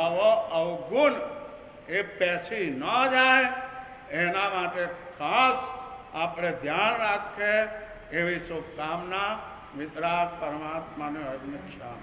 આવો અવગુણ એ પેસી ન જાય એના માટે ખાસ આપણે ધ્યાન રાખીએ એવી શુભકામના. વિતરાગ પરમાત્માને અગ્નિક્ષા.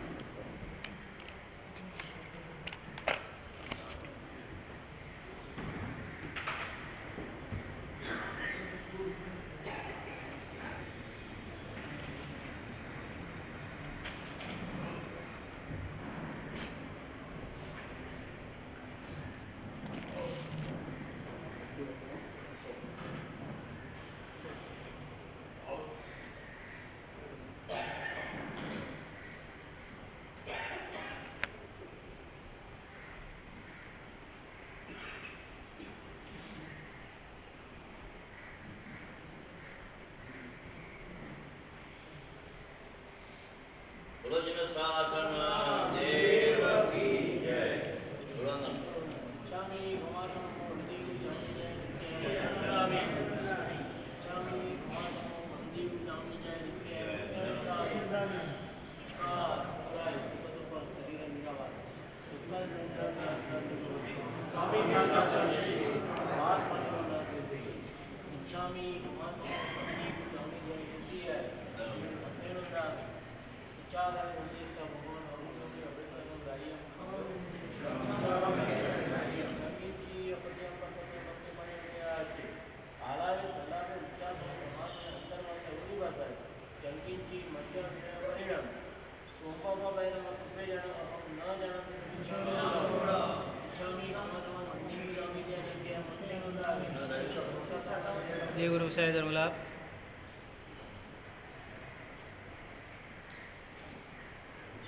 गुरु साहेब धर्मलाभ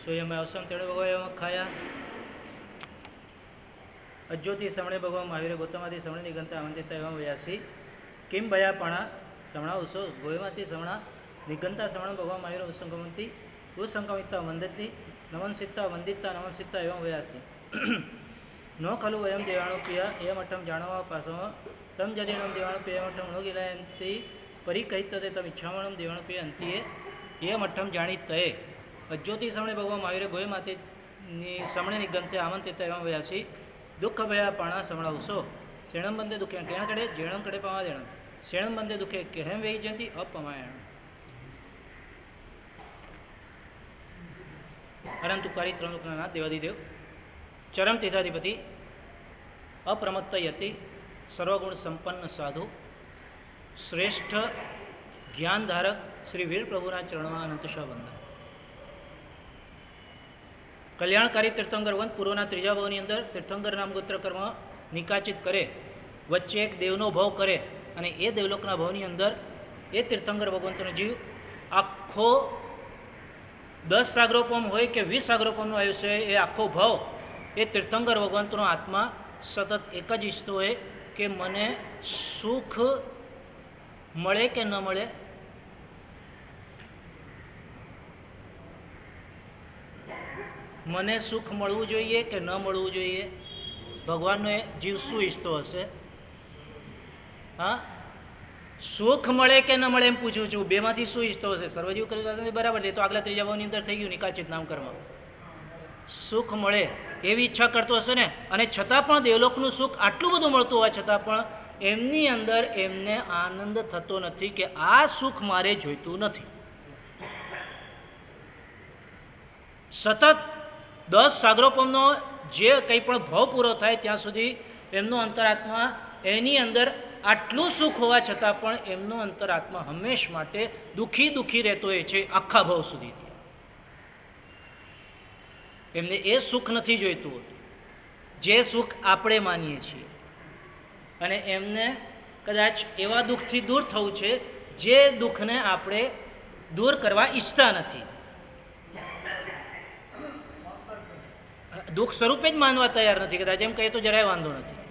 स्वयं अवसम तेड़े भगवान खाया अज्योति श्रवणे भगवान महावीर गौतमादि श्रवणे निगंता आमंत्रित एवं व्यासी किम भया पाणा श्रवणा उसो गोयमाती श्रवणा निगंता श्रवण भगवान महावीर उसंगमंती उसंगमिता वंदती नमन सित्ता वंदिता नमन सित्ता एवं व्यासी नो खलु वयम देवाणु पिया एम अठम जाणवा पासव तम जदीनम देवाणु पिया अठम नो गिलायंती परिकहितते तम इच्छामणम देवाणु पिया अंतिये एम अठम जाणितये अज्योति श्रवणे भगवान महावीर गोयमाती श्रवणे निगंते आमंत्रित एवं व्यासी दुख भया पाणा श्रवणावसो शेणम बंदे दुखे केण कड़े जेणम कड़े पवा देण शेणम बंदे दुखे केहम वेई जंती अपमायण અનંતુકારી ત્રણ લોકના નાથ દેવાદિદેવ ચરમ તીર્થાધિપતિ અપ્રમત્ત યતિ સર્વગુણ સંપન્ન સાધુ શ્રેષ્ઠ જ્ઞાનધારક શ્રી વીર પ્રભુના ચરણમાં અનંતશા વંદન. કલ્યાણકારી તીર્થંકર વંત પૂર્વના ત્રીજા ભાવની અંદર તીર્થંકર નામ ગોત્ર કર્મ નિકાચિત કરે, વચ્ચે એક દેવનો ભાવ કરે અને એ દેવલોકના ભાવની અંદર એ તીર્થંકર ભગવંતનો જીવ આખો 10 સાગરોપમ હોય કે 20 સાગરોપમનું આયુષ્ય હોય, એ આખો ભાવ એ તીર્થંકર ભગવંતનો આત્મા સતત એક જ ઈચ્છતો હોય કે મને સુખ મળે કે ન મળે, મને સુખ મળવું જોઈએ કે ન મળવું જોઈએ. ભગવાનનો એ જીવ શું ઈચ્છતો હશે? હા, સુખ મળે કે ન મળે એમ પૂછું છું. બેમાંથી શું ઈચ્છતો હશે? સર્વજીવ કર્યું બરાબર છે, તો આગલા ત્રીજા ભાવની અંદર થઈ ગયું નિકાચિત નામકર્મ. સુખ મળે એવી ઈચ્છા કરતો હશે ને, અને છતાં પણ દેવલોકનું સુખ આટલું બધું મળતું હોવા છતાં પણ એમની અંદર એમને આનંદ થતો નથી કે આ સુખ મારે જોઈતું નથી. સતત 10 સાગરોપમનો જે કંઈ પણ ભાવ પૂરો થાય ત્યાં સુધી એમનો અંતરાત્મા એની અંદર આટલું સુખ હોવા છતાં પણ એમનો અંતરાત્મા હંમેશ માટે દુઃખી રહેતો હોય છે આખા ભાવ સુધીથી. એમને એ સુખ નથી જોઈતું હોતું જે સુખ આપણે માનીએ છીએ, અને એમને કદાચ એવા દુઃખથી દૂર થવું છે જે દુઃખને આપણે દૂર કરવા ઈચ્છતા નથી. દુઃખ સ્વરૂપે જ માનવા તૈયાર નથી, કદાચ એમ કહીએ તો જરાય વાંધો નથી.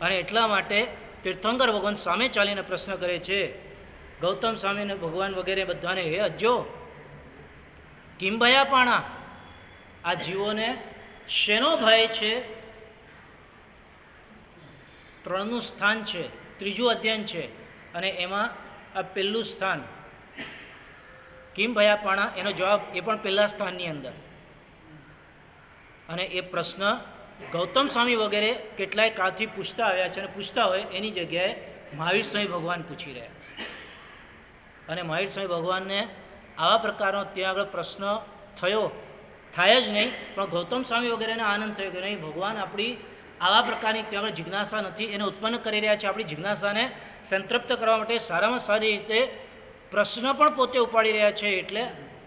અને એટલા માટે તીર્થંકર ભગવાન સામે ચાલીને પ્રશ્ન કરે છે, ગૌતમ સ્વામીને ભગવાન વગેરે બધાને, હે અજ્જો કિમ ભયા પાણા, આ જીવોને શેનો ભય છે? ત્રણનું સ્થાન છે, ત્રીજું અધ્યયન છે, અને એમાં આ પહેલું સ્થાન કિમ ભયા પાણા, એનો જવાબ એ પણ પહેલા સ્થાનની અંદર. અને એ પ્રશ્ન ગૌતમ સ્વામી વગેરે કેટલાય કાળથી પૂછતા આવ્યા છે, અને પૂછતા હોય એની જગ્યાએ મહાવીર સ્વામી ભગવાન પૂછી રહ્યા છે. અને મહાવીર સ્વામી ભગવાનને આવા પ્રકારનો ત્યાં આગળ પ્રશ્ન થાય જ નહીં, પણ ગૌતમ સ્વામી વગેરેને આનંદ થયો કે નહીં, ભગવાન આપણી આવા પ્રકારની ત્યાં આગળ જિજ્ઞાસા નથી, એને ઉત્પન્ન કરી રહ્યા છે. આપણી જિજ્ઞાસાને સંતૃપ્ત કરવા માટે સારામાં સારી રીતે પ્રશ્ન પણ પોતે ઉપાડી રહ્યા છે. એટલે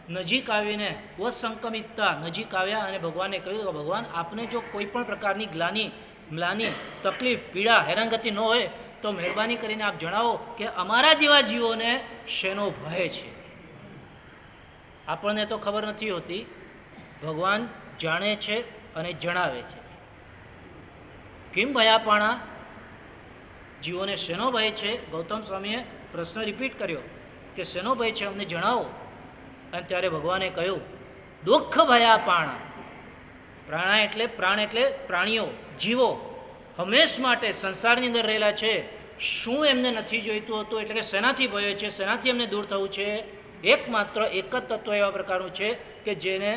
નજીક આવીને વસંકમિતતા નજીક આવ્યા અને ભગવાનને કહ્યું કે ભગવાન, આપને જો કોઈ પણ પ્રકારની મ્લાની, તકલીફ, પીડા, હેરાનગતિ ન હોય તો મહેરબાની કરીને આપ જણાવો કે અમારા જેવા જીવોને શેનો ભય છે. આપણને તો ખબર નથી હોતી, ભગવાન જાણે છે અને જણાવે છે. કેમ ભયાપાણા, જીવોને શેનો ભય છે? ગૌતમ સ્વામીએ પ્રશ્ન રિપીટ કર્યો કે શેનો ભય છે, અમને જણાવો. અને ત્યારે ભગવાને કહ્યું, દુઃખ ભયાપાણા. પ્રાણ એટલે પ્રાણીઓ, જીવો હંમેશ માટે સંસારની અંદર રહેલા છે. શું એમને નથી જોઈતું હતું? એટલે કે શેનાથી ભય છે, શેનાથી એમને દૂર થવું છે? એકમાત્ર એક જ તત્વ એવા પ્રકારનું છે કે જેને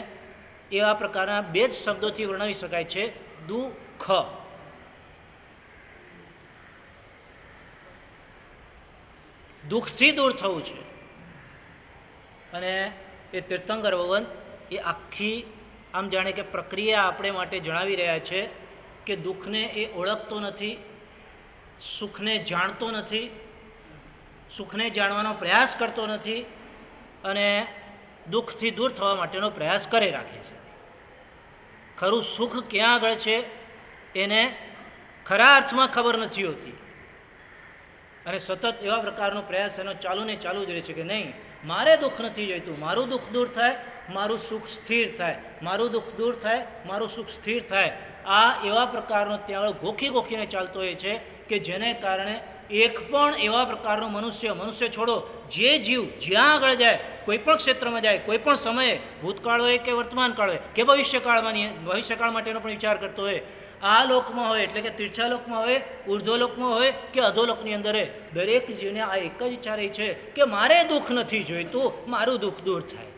એવા પ્રકારના 2 જ શબ્દોથી વર્ણવી શકાય છે, દુઃખ. દુઃખથી દૂર થવું છે. અને એ તીર્થંકર ભગવાન એ આખી આમ જાણે કે પ્રક્રિયા આપણે માટે જણાવી રહ્યા છે કે દુઃખને એ ઓળખતો નથી, સુખને જાણતો નથી, સુખને જાણવાનો પ્રયાસ કરતો નથી, અને દુઃખથી દૂર થવા માટેનો પ્રયાસ કરે રાખે છે. ખરું સુખ ક્યાં આગળ છે એને ખરા અર્થમાં ખબર નથી હોતી, અને સતત એવા પ્રકારનો પ્રયાસ એનો ચાલુ જ રહે છે કે નહીં, મારે દુઃખ નથી જોઈતું, મારું દુઃખ દૂર થાય, મારું સુખ સ્થિર થાય, મારું દુઃખ દૂર થાય, મારું સુખ સ્થિર થાય. આ એવા પ્રકારનો ત્યાં ગોખીને ચાલતો હોય છે કે જેને કારણે એક પણ એવા પ્રકારનો મનુષ્ય છોડો, જે જીવ જ્યાં આગળ જાય, કોઈ પણ ક્ષેત્રમાં જાય, કોઈ પણ સમયે, ભૂતકાળ હોય કે વર્તમાન કાળ હોય કે ભવિષ્યકાળ માટેનો પણ વિચાર કરતો હોય, આ લોકમાં હોય એટલે કે તીર્થાલોકમાં હોય, ઉર્ધ્વલોકમાં હોય કે અધોલોકની અંદર હોય, દરેક જીવને આ એક જ ઈચ્છા રહી છે કે મારે દુઃખ નથી જોઈતું, મારું દુઃખ દૂર થાય.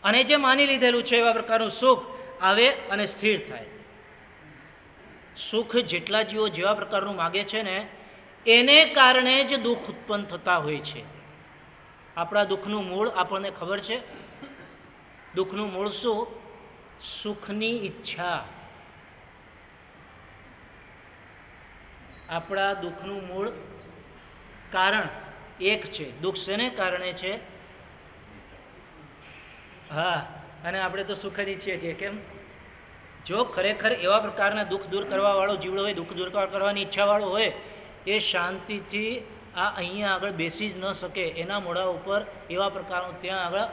અને જે માની લીધેલું છે એવા પ્રકારનું સુખ આવે અને સ્થિર થાય. સુખ જેટલા જીવો જેવા પ્રકારનું માગે છે ને, એને કારણે જ દુઃખ ઉત્પન્ન થતા હોય છે. આપણા દુઃખનું મૂળ આપણને ખબર છે. દુઃખનું મૂળ શું? સુખની ઈચ્છા. આપણા દુઃખનું મૂળ કારણ એક છે. દુઃખ શેને કારણે છે? હા, અને આપણે તો સુખ જ ઈચ્છીએ છીએ. કેમ? જો ખરેખર એવા પ્રકારના દુઃખ દૂર કરવા વાળો જીવડો હોય, દુઃખ દૂર કરવાની ઈચ્છા વાળો હોય, એ શાંતિથી આ અહીંયા આગળ બેસી જ ન શકે. એના મોઢા ઉપર એવા પ્રકારનું ત્યાં આગળ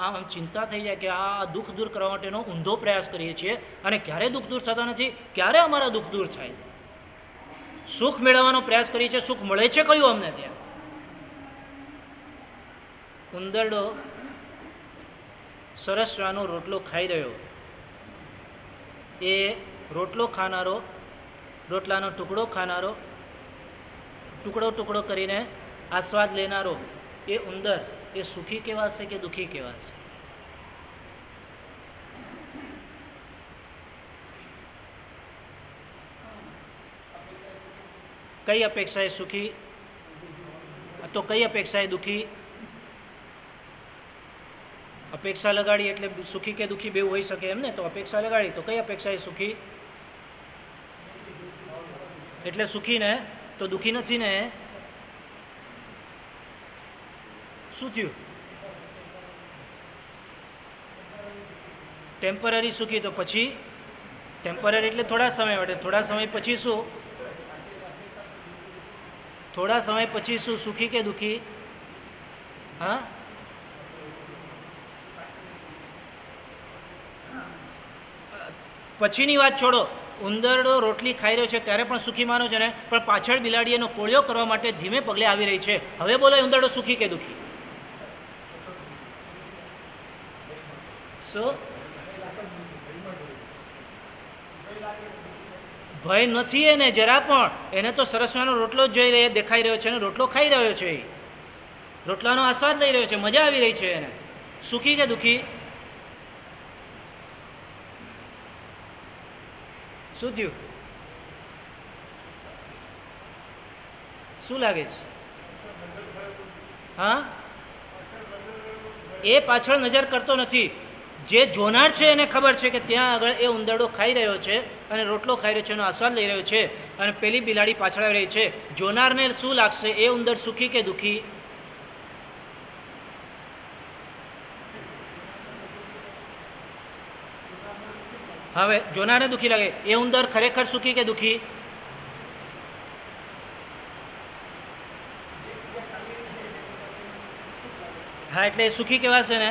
આમ ચિંતા થઈ જાય કે આ દુઃખ દૂર કરવા માટેનો ઊંધો પ્રયાસ કરીએ છીએ, અને ક્યારે દુઃખ દૂર થતા નથી. ક્યારે અમારા દુઃખ દૂર થાય? સુખ મેળવવાનો પ્રયાસ કરીએ છીએ. સુખ મળે છે કયું અમને? ત્યાં ઉંદરડો સરસવાનો રોટલો ખાઈ રહ્યો. એ રોટલો ખાનારો, રોટલાનો ટુકડો ખાનારો, ટુકડો ટુકડો કરીને આસ્વાદ લેનારો એ ઉંદર, એ સુખી કહેવાશે કે દુઃખી કહેવાશે? કઈ અપેક્ષાએ સુખી તો કઈ અપેક્ષાએ દુઃખી? અપેક્ષા લગાડી એટલે સુખી કે દુઃખી બેવ હોઈ શકે એમ ને? તો અપેક્ષા લગાડી તો કઈ અપેક્ષાએ સુખી? એટલે સુખી ને? તો દુઃખી નથી ને? શું થયું? ટેમ્પરરી સુખી. તો પછી ટેમ્પરરી એટલે થોડા સમય માટે. થોડા સમય પછી શું? થોડા સમય પછી શું? સુખી કે દુઃખી? હા, પછીની વાત છોડો. ઉંદરડો રોટલી ખાઈ રહ્યો છે ત્યારે પણ સુખી માનો છે ને, પણ પાછળ બિલાડી એનો કોળિયો કરવા માટે ધીમે પગલે આવી રહી છે. હવે બોલો, ઉંદરડો સુખી કે દુઃખી? શું? ભય નથી એને જરા પણ. એને તો સરસવાનો રોટલો જ જોઈ દેખાઈ રહ્યો છે ને રોટલો ખાઈ રહ્યો છે. રોટલાનો આસ્વાદ લઈ રહ્યો છે, મજા આવી રહી છે એને. સુખી કે દુઃખી? શું થયું? શું લાગે છે? હા, એ પાછળ નજર કરતો નથી. જે જોનાર છે એને ખબર છે કે ત્યાં આગળ એ ઉંદરડો ખાઈ રહ્યો છે અને રોટલો ખાઈ રહ્યો છે, એનો આસ્વાદ લઈ રહ્યો છે, અને પેલી બિલાડી પાછળ આવી રહી છે. જોનારને શું લાગશે? એ ઉંદર સુખી કે દુઃખી? હવે જોનારને દુઃખી લાગે. એ ઉંદર ખરેખર સુખી કે દુઃખી? હા, એટલે સુખી કહેવાશે ને.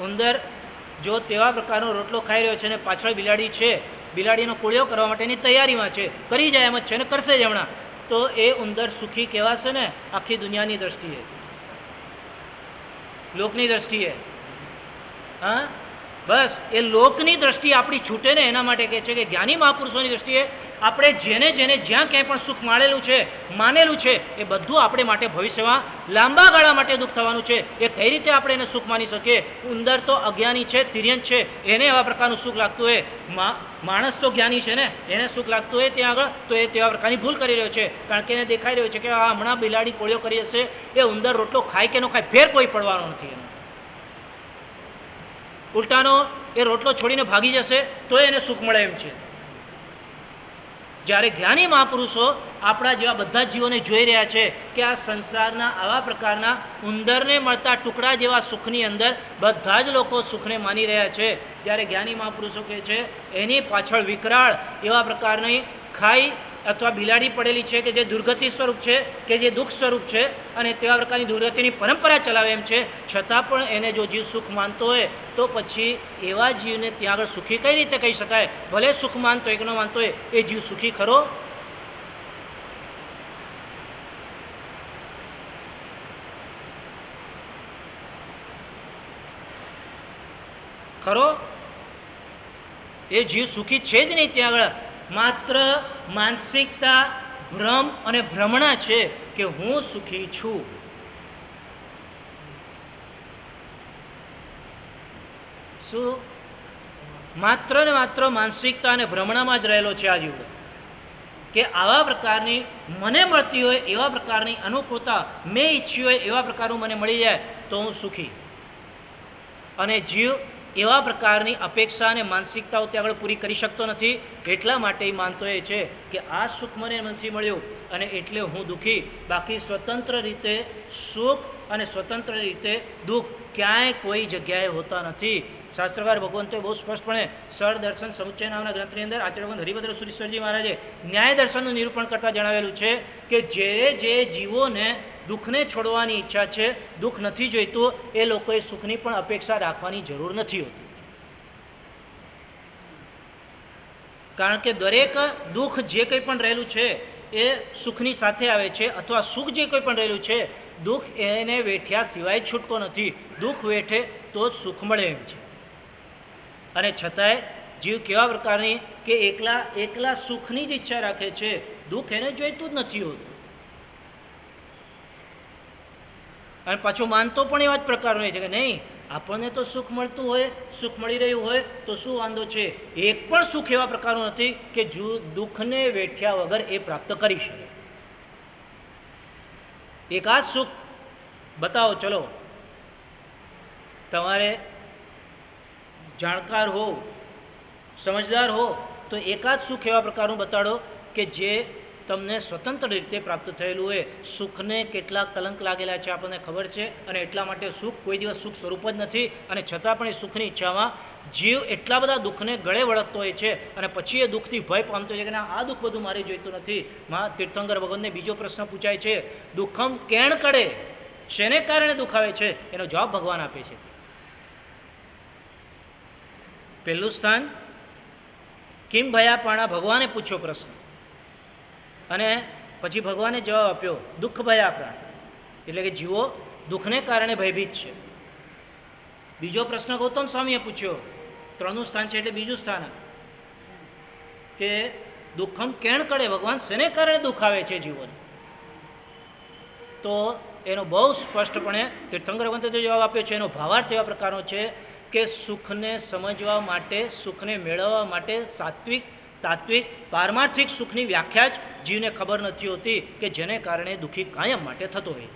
ઉંદર જો તેવા પ્રકારનો રોટલો ખાઈ રહ્યો છે અને પાછળ બિલાડી છે, બિલાડીનો કોળિયો કરવા માટેની તૈયારીમાં છે, કરી જાય એમ જ છે ને કરશે જ હમણાં, તો એ ઉંદર સુખી કહેવાશે ને આખી દુનિયાની દ્રષ્ટિએ, લોકની દ્રષ્ટિએ? હા, બસ એ લોકની દ્રષ્ટિએ આપણી છૂટે ને એના માટે કહે છે કે જ્ઞાની મહાપુરુષોની દ્રષ્ટિએ આપણે જેને જેને જ્યાં ક્યાંય પણ સુખ માણેલું છે, માનેલું છે, એ બધું આપણે માટે ભવિષ્યમાં લાંબા ગાળા માટે દુઃખ થવાનું છે. એ કઈ રીતે આપણે એને સુખ માની શકીએ? ઉંદર તો અજ્ઞાની છે, તિર્યંત છે, એને એવા પ્રકારનું સુખ લાગતું હોય. માણસ તો જ્ઞાની છે ને, એને સુખ લાગતું હોય ત્યાં આગળ, તો એ તેવા પ્રકારની ભૂલ કરી રહ્યો છે. કારણ કે એને દેખાઈ રહ્યો છે કે આ હમણાં બિલાડી કોળિયો કરી હશે, એ ઉંદર રોટલો ખાય કે ન ખાય ફેર કોઈ પડવાનો નથી એનો. ઉલટાનો એ રોટલો છોડીને ભાગી જશે તો એને સુખ મળે એમ છે. જ્યારે જ્ઞાની મહાપુરુષો આપણા જેવા બધા જ જીવોને જોઈ રહ્યા છે કે આ સંસારના આવા પ્રકારના ઉંદરને મળતા ટુકડા જેવા સુખની અંદર બધા જ લોકો સુખને માની રહ્યા છે, ત્યારે જ્ઞાની મહાપુરુષો કહે છે એની પાછળ વિકરાળ એવા પ્રકારની ખાઈ અથવા બિલાડી પડેલી છે કે જે દુર્ગતિ સ્વરૂપ છે, કે જે દુઃખ સ્વરૂપ છે, અને તેવા પ્રકારની દુર્ગતિની પરંપરા ચલાવે એમ છે. છતાં પણ એને જો જીવ સુખ માનતો હોય તો પછી એવા જીવને ત્યાં આગળ સુખી કઈ રીતે કહી શકાય? ભલે સુખ માનતો હોય કે ન માનતો હોય, એ જીવ સુખી ખરો? ખરો? એ જીવ સુખી છે જ નહીં. ત્યાં આગળ માત્ર માનસિકતા, ભ્રમ અને ભ્રમણા છે કે હું સુખી છું. શું? માત્ર ને માત્ર માનસિકતા અને ભ્રમણામાં જ રહેલો છે આ જીવડો, કે આવા પ્રકારની મને મળતી હોય એવા પ્રકારની અનુકૂળતા, મેં ઈચ્છ્યું હોય એવા પ્રકારનું મને મળી જાય તો હું સુખી. અને જીવ એવા પ્રકારની અપેક્ષા અને માનસિકતાઓ ત્યાં આગળ પૂરી કરી શકતો નથી. એટલા માટે એ માનતો એ છે કે આ સુખ મને નથી મળ્યું અને એટલે હું દુઃખી. બાકી સ્વતંત્ર રીતે સુખ અને સ્વતંત્ર રીતે દુઃખ ક્યાંય કોઈ જગ્યાએ હોતા નથી. શાસ્ત્રકાર ભગવંતોએ બહુ સ્પષ્ટપણે સર દર્શન સમુચ્ચય નામના ગ્રંથની અંદર આચાર્ય ભગવાન હરિભદ્ર સુરીશ્વરજી મહારાજે ન્યાય દર્શનનું નિરૂપણ કરતા જણાવેલું છે કે જે જીવોને દુઃખને છોડવાની ઈચ્છા છે, દુઃખ નથી જોઈતું, એ લોકોએ સુખની પણ અપેક્ષા રાખવાની જરૂર નથી હોતી. કારણ કે દરેક દુઃખ જે કંઈ પણ રહેલું છે એ સુખની સાથે આવે છે, અથવા સુખ જે કંઈ પણ રહેલું છે દુઃખ એને વેઠ્યા સિવાય છૂટકો નથી. દુઃખ વેઠે તો જ સુખ મળે એમ છે. અને છતાંય જીવ કેવા પ્રકારની કે એકલા સુખની જ ઈચ્છા રાખે છે, દુઃખ એને જોઈતું જ નથી હોતું. અને પાછું માનતો પણ એવા જ પ્રકારનો છે કે નહીં, આપણને તો સુખ મળતું હોય, સુખ મળી રહ્યું હોય તો શું વાંધો છે. એક પણ સુખ એવા પ્રકારનું નથી કે દુઃખને વેઠ્યા વગર એ પ્રાપ્ત કરી શકે. એકાદ સુખ બતાવો, ચલો તમારે જાણકાર હો, સમજદાર હો તો એકાદ સુખ એવા પ્રકારનું બતાડો કે જે તમને સ્વતંત્ર રીતે પ્રાપ્ત થયેલું હોય. સુખને કેટલા કલંક લાગેલા છે આપણને ખબર છે, અને એટલા માટે સુખ કોઈ દિવસ સુખ સ્વરૂપ જ નથી. અને છતાં પણ એ સુખની ઈચ્છામાં જીવ એટલા બધા દુઃખને ગળે વળગતો હોય છે, અને પછી એ દુઃખથી ભય પામતો હોય છે કે આ દુઃખ બધું મારે જોઈતું નથી. તીર્થંકર ભગવાનને બીજો પ્રશ્ન પૂછાય છે, દુઃખમ કેણ કડે, શેને કારણે દુઃખ આવે છે? એનો જવાબ ભગવાન આપે છે. પહેલું સ્થાન કિમ ભયાપાણા, ભગવાને પૂછ્યો પ્રશ્ન, અને પછી ભગવાને જવાબ આપ્યો દુઃખ ભયાપ્રાણ, એટલે કે જીવો દુઃખને કારણે ભયભીત છે. બીજો પ્રશ્ન ગૌતમ સ્વામીએ પૂછ્યો, 3નું સ્થાન છે એટલે બીજું સ્થાન, કે દુઃખમ કેણ કડે, ભગવાન શેને કારણે દુઃખ આવે છે જીવન? તો એનો બહુ સ્પષ્ટપણે તીર્થંકર ભગવંતે જવાબ આપ્યો છે. એનો ભાવાર્થ એવા પ્રકારનો છે કે સુખને સમજવા માટે, સુખને મેળવવા માટે સાત્વિક, તાત્વિક, પારમાર્થિક સુખની વ્યાખ્યા જ જીવને ખબર નથી હોતી, કે જેને કારણે દુઃખી કાયમ માટે થતો હોય.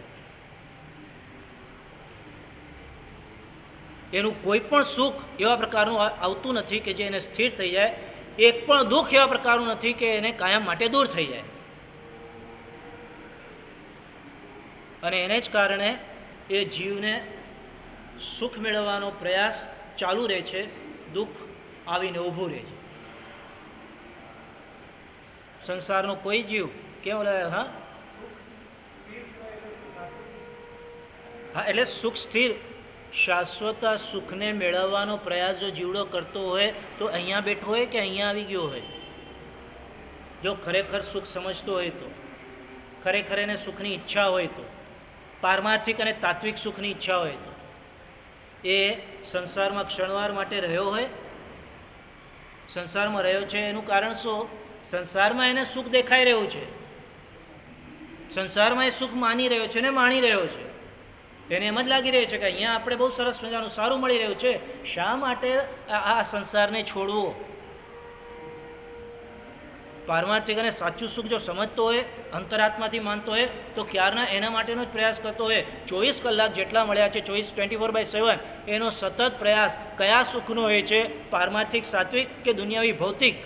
એનું કોઈ પણ સુખ એવા પ્રકારનું આવતું નથી કે જે એને સ્થિર થઈ જાય. એક પણ દુઃખ એવા પ્રકારનું નથી કે એને કાયમ માટે દૂર થઈ જાય. અને એને જ કારણે એ જીવને સુખ મેળવવાનો પ્રયાસ ચાલુ રહે છે, દુઃખ આવીને ઊભું રહે છે. સંસારનો કોઈ જીવ કેવું લાગે? હા, એટલે સુખ સ્થિર શાશ્વત સુખને મેળવવાનો પ્રયાસ જો જીવડો કરતો હોય તો અહીંયા બેઠો હોય કે અહીંયા આવી ગયો હોય, જો ખરેખર સુખ સમજતો હોય તો, ખરેખર એને સુખની ઈચ્છા હોય તો, પારમાર્થિક અને તાત્વિક સુખની ઈચ્છા હોય તો, એ સંસારમાં ક્ષણવાર માટે રહ્યો હોય. સંસારમાં રહ્યો છે એનું કારણ શું? સંસારમાં એને સુખ દેખાઈ રહ્યું છે, સંસારમાં એ સુખ માની રહ્યો છે ને માણી રહ્યો છે. એને એમ જ લાગી રહ્યું છે કે અહીંયા આપણે બહુ સરસ મજાનું સારું મળી રહ્યું છે, શા માટે આ સંસારને છોડવો? પારમાર્થિક અને સાચું સુખ જો સમજતો હોય, અંતરાત્માથી માનતો હોય તો ક્યારના એના માટેનો જ પ્રયાસ કરતો હોય. 24 કલાક જેટલા મળ્યા છે, 24/7, એનો સતત પ્રયાસ કયા સુખનો હોય છે? પારમાર્થિક, સાત્વિક કે દુનિયાવી ભૌતિક?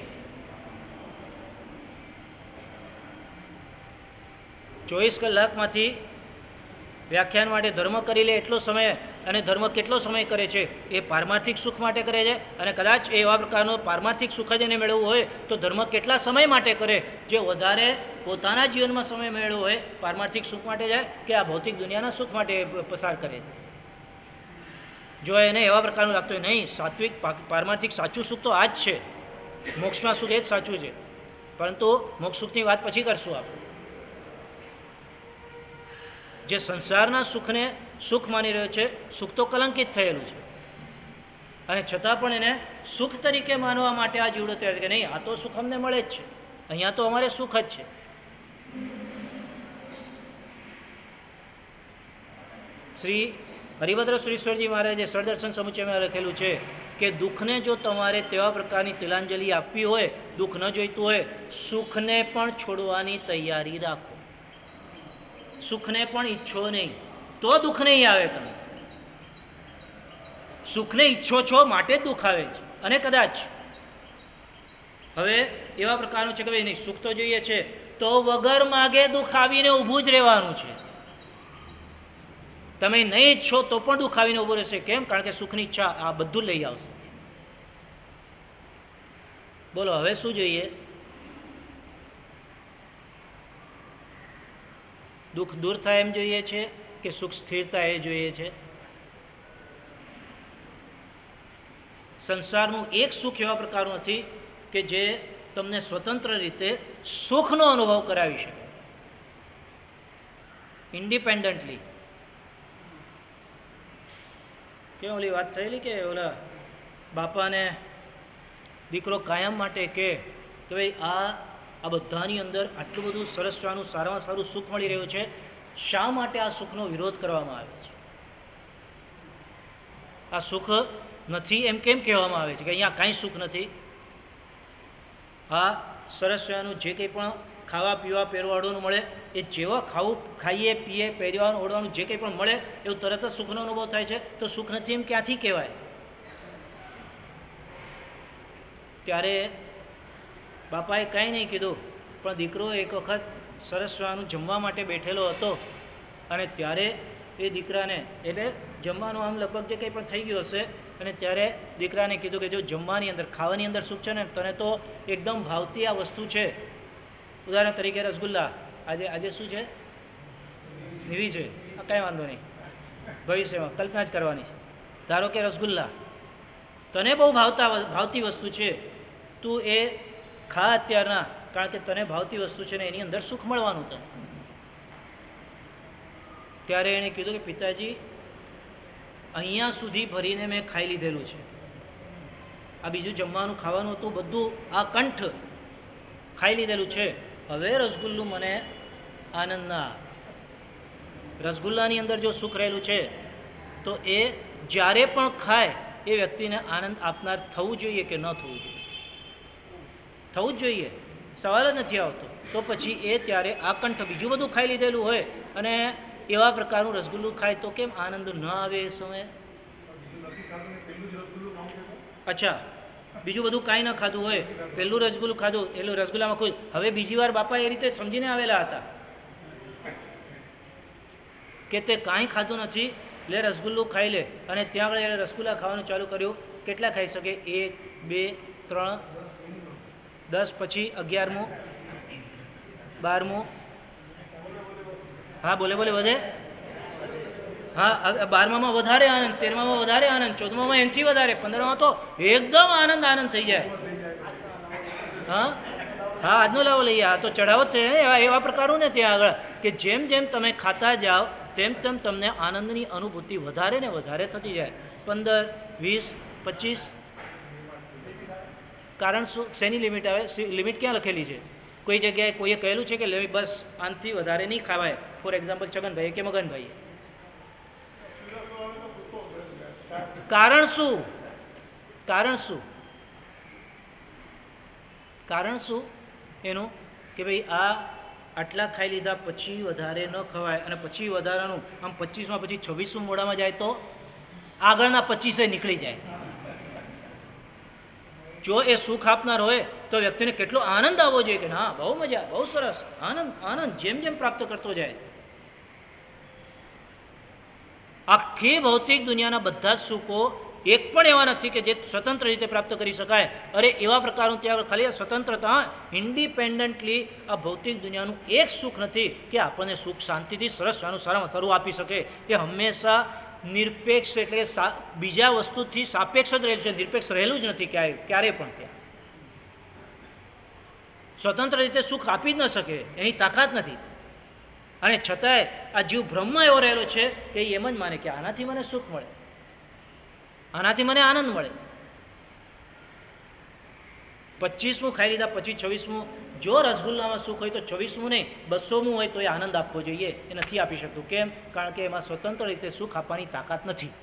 24 કલાકમાંથી વ્યાખ્યાન માટે ધર્મ કરી લે એટલો સમય, અને ધર્મ કેટલો સમય કરે છે? એ પારમાર્થિક સુખ માટે કરે છે. અને કદાચ એવા પ્રકારનો પારમાર્થિક સુખ જ એને મેળવવું હોય તો ધર્મ કેટલા સમય માટે કરે? જે વધારે પોતાના જીવનમાં સમય મેળવવો હોય પારમાર્થિક સુખ માટે જાય કે આ ભૌતિક દુનિયાના સુખ માટે પસાર કરે? જો એને એવા પ્રકારનું લાગતું હોય નહીં, સાત્વિક પારમાર્થિક સાચું સુખ તો આ જ છે, મોક્ષમાં સુખ એ જ સાચું છે, પરંતુ મોક્ષ સુખની વાત પછી કરશું આપણે. જે સંસારના સુખને સુખ માની રહ્યો છે, સુખ તો કલંકિત થયેલું છે, અને છતાં પણ એને સુખ તરીકે માનવા માટે આ જીવડો તૈયાર કે નહીં, આ તો સુખ અમને મળે જ છે, અહીંયા તો અમારે સુખ જ છે. શ્રી હરિભદ્ર સુરીશ્વરજી મહારાજે સદર્શન સમુચ્ચયમાં લખેલું છે કે દુઃખને જો તમારે તેવા પ્રકારની તિલાંજલિ આપવી હોય, દુઃખ ન જોઈતું હોય, સુખને પણ છોડવાની તૈયારી રાખો. સુખને પણ ઈચ્છો નહીં તો દુઃખ નહીં આવે. તમે સુખને ઈચ્છો છો માટે જ દુઃખ આવે છે. અને કદાચ હવે એવા પ્રકારનું છે કે ભાઈ નહીં સુખ તો જોઈએ છે તો વગર માગે દુઃખ આવીને ઊભું જ રહેવાનું છે. તમે નહીં ઈચ્છો તો પણ દુઃખ આવીને ઊભું રહેશે. કેમ? કારણ કે સુખની ઈચ્છા આ બધું લઈ આવશે. બોલો હવે શું જોઈએ? દુઃખ દૂર થાય એમ જોઈએ છે કે સુખ સ્થિરતા એ જોઈએ છે? સંસારનું એક સુખ એવા પ્રકારનું નથી કે જે તમને સ્વતંત્ર રીતે સુખનો અનુભવ કરાવી શકે ઇન્ડિપેન્ડન્ટલી. કે ઓલી વાત થયેલી કે ઓલા બાપાને દીકરો કાયમ માટે કે ભાઈ આ બધાની અંદર આટલું બધું સરસવાનું સારામાં સારું સુખ મળી રહ્યું છે, શા માટે આ સુખનો વિરોધ કરવામાં આવે છે? આ સુખ નથી એમ કેમ કહેવામાં આવે છે કે અહીંયા કાંઈ સુખ નથી? આ સરસવાનું જે કંઈ પણ ખાવા પીવા પહેરવાડવાનું મળે એ જેવા ખાવું ખાઈએ પીએ પહેરવાનું ઓઢવાનું જે કંઈ પણ મળે એવું તરત જ સુખનો અનુભવ થાય છે. તો સુખ નથી એમ ક્યાંથી કહેવાય? ત્યારે બાપાએ કાંઈ નહીં કીધું, પણ દીકરો એક વખત સરસવાનું જમવા માટે બેઠેલો હતો અને ત્યારે એ દીકરાને એટલે જમવાનું આમ લગભગ જે કંઈ પણ થઈ ગયું હશે અને ત્યારે દીકરાને કીધું કે જો જમવાની અંદર ખાવાની અંદર સુખ છે ને તને તો એકદમ ભાવતી આ વસ્તુ છે. ઉદાહરણ તરીકે રસગુલ્લા. આજે શું છે? નિવી છે. કાંઈ વાંધો નહીં, ભવિષ્યમાં કલ્પના જ કરવાની છે. ધારો કે રસગુલ્લા તને બહુ ભાવતી વસ્તુ છે, તું એ ખા અત્યારના, કારણ કે તને ભાવતી વસ્તુ છે ને એની અંદર સુખ મળવાનું તને. ત્યારે એણે કીધું કે પિતાજી અહીંયા સુધી ભરીને મેં ખાઈ લીધેલું છે, આ બીજું જમવાનું ખાવાનું હતું બધું આ કંઠ ખાઈ લીધેલું છે, હવે રસગુલ્લું મને આનંદ ના. રસગુલ્લાની અંદર જો સુખ રહેલું છે તો એ જ્યારે પણ ખાય એ વ્યક્તિને આનંદ આપનાર થવું જોઈએ કે ન થવું જોઈએ? થવું જ જોઈએ, સવાલ જ નથી આવતો. તો પછી એ ત્યારે આ કંઠ બીજું બધું ખાઈ લીધેલું હોય અને એવા પ્રકારનું રસગુલ્લું ખાય તો કેમ આનંદ ન આવે એ સમયે? અચ્છા, બીજું બધું કાંઈ ન ખાધું હોય, પહેલું રસગુલ્લું ખાધું એટલું રસગુલ્લામાં ખુશ. હવે બીજી વાર બાપા એ રીતે સમજીને આવેલા હતા કે તે કાંઈ ખાધું નથી, લે રસગુલ્લું ખાઈ લે. અને ત્યાં આગળ એણે રસગુલ્લા ખાવાનું ચાલુ કર્યું. કેટલા ખાઈ શકે? 1 2 3 10, પછી 11મું 12મું. હા બોલે વધે. હા 12મામાં વધારે આનંદ, 13મામાં વધારે આનંદ, 14મામાં એનાથી વધારે, 15માં તો એકદમ આનંદ થઈ જાય. હા હા આજનો લાવો લઈએ. આ તો ચઢાવો છે એવા પ્રકારનું ને ત્યાં આગળ કે જેમ જેમ તમે ખાતા જાઓ તેમ તેમ તમને આનંદની અનુભૂતિ વધારે ને વધારે થતી જાય. 15 20 25. કારણ શું? શેની લિમિટ આવે? લિમિટ ક્યાં લખેલી છે? કોઈ જગ્યાએ કોઈએ કહેલું છે કે બસ આનાથી વધારે નહીં ખાવાય? ફોર એક્ઝામ્પલ છગનભાઈ કે મગનભાઈ. કારણ શું? કારણ શું? કારણ શું એનું? કે ભાઈ આ આટલા ખાઈ લીધા પછી વધારે ન ખવાય અને પછી વધારાનું આમ 25માં પછી 26મું મોઢામાં જાય તો આગળના 25 નીકળી જાય. જો એ સુખ આપનાર હોય તો વ્યક્તિને કેટલો આનંદ આવવો જોઈએ કે હા બહુ મજા, બહુ સરસ, આનંદ જેમ જેમ પ્રાપ્ત કરતો જાય. આખી ભૌતિક દુનિયાના બધા જ સુખો એક પણ એવા નથી કે જે સ્વતંત્ર રીતે પ્રાપ્ત કરી શકાય. અરે એવા પ્રકારનું ત્યાં ખાલી સ્વતંત્રતા ઇન્ડિપેન્ડન્ટલી આ ભૌતિક દુનિયાનું એક સુખ નથી કે આપણને સુખ શાંતિથી સરસ સારામાં સારું આપી શકે. એ હંમેશા નિરપેક્ષ એટલે કે બીજા વસ્તુથી સાપેક્ષ જ રહેલું છે, નિરપેક્ષ રહેલું જ નથી ક્યારેય પણ. ત્યાં સ્વતંત્ર રીતે સુખ આપી જ ન શકે, એની તાકાત નથી. અને છતાંય આ જીવ ભ્રમમાં એવો રહેલો છે કે એમ જ માને કે આનાથી મને સુખ મળે, આનાથી મને આનંદ મળે. 25મું ખાઈ લીધા પછી 26મું, જો રસગુલ્લામાં સુખ હોય તો 26મું નહીં 200મું હોય તો એ આનંદ આપવો જોઈએ. એ નથી આપી શકતું. કેમ? કારણ કે એમાં સ્વતંત્ર રીતે સુખ આપવાની તાકાત નથી.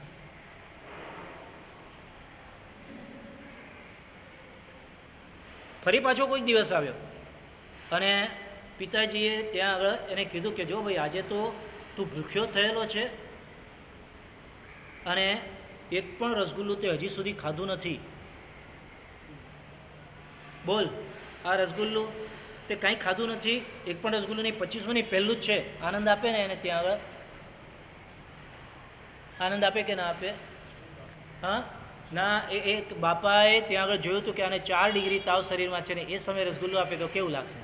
ફરી પાછો કોઈક દિવસ આવ્યો અને પિતાજીએ ત્યાં આગળ એને કીધું કે જો ભાઈ આજે તો તું ભૂખ્યો થયેલો છે અને એક પણ રસગુલ્લું તે હજી સુધી ખાધું નથી. બોલ, આ રસગુલ્લું તે કાંઈ ખાધું નથી, એક પણ રસગુલ્લું નહીં, 25 નહીં, પહેલું જ છે. આનંદ આપે ને એને ત્યાં આગળ? આનંદ આપે કે ના આપે? હા ના. એક બાપાએ ત્યાં આગળ જોયું હતું કે આને 4 ડિગ્રી તાવ શરીરમાં છે ને એ સમયે રસગુલ્લો આપે તો કેવું લાગશે?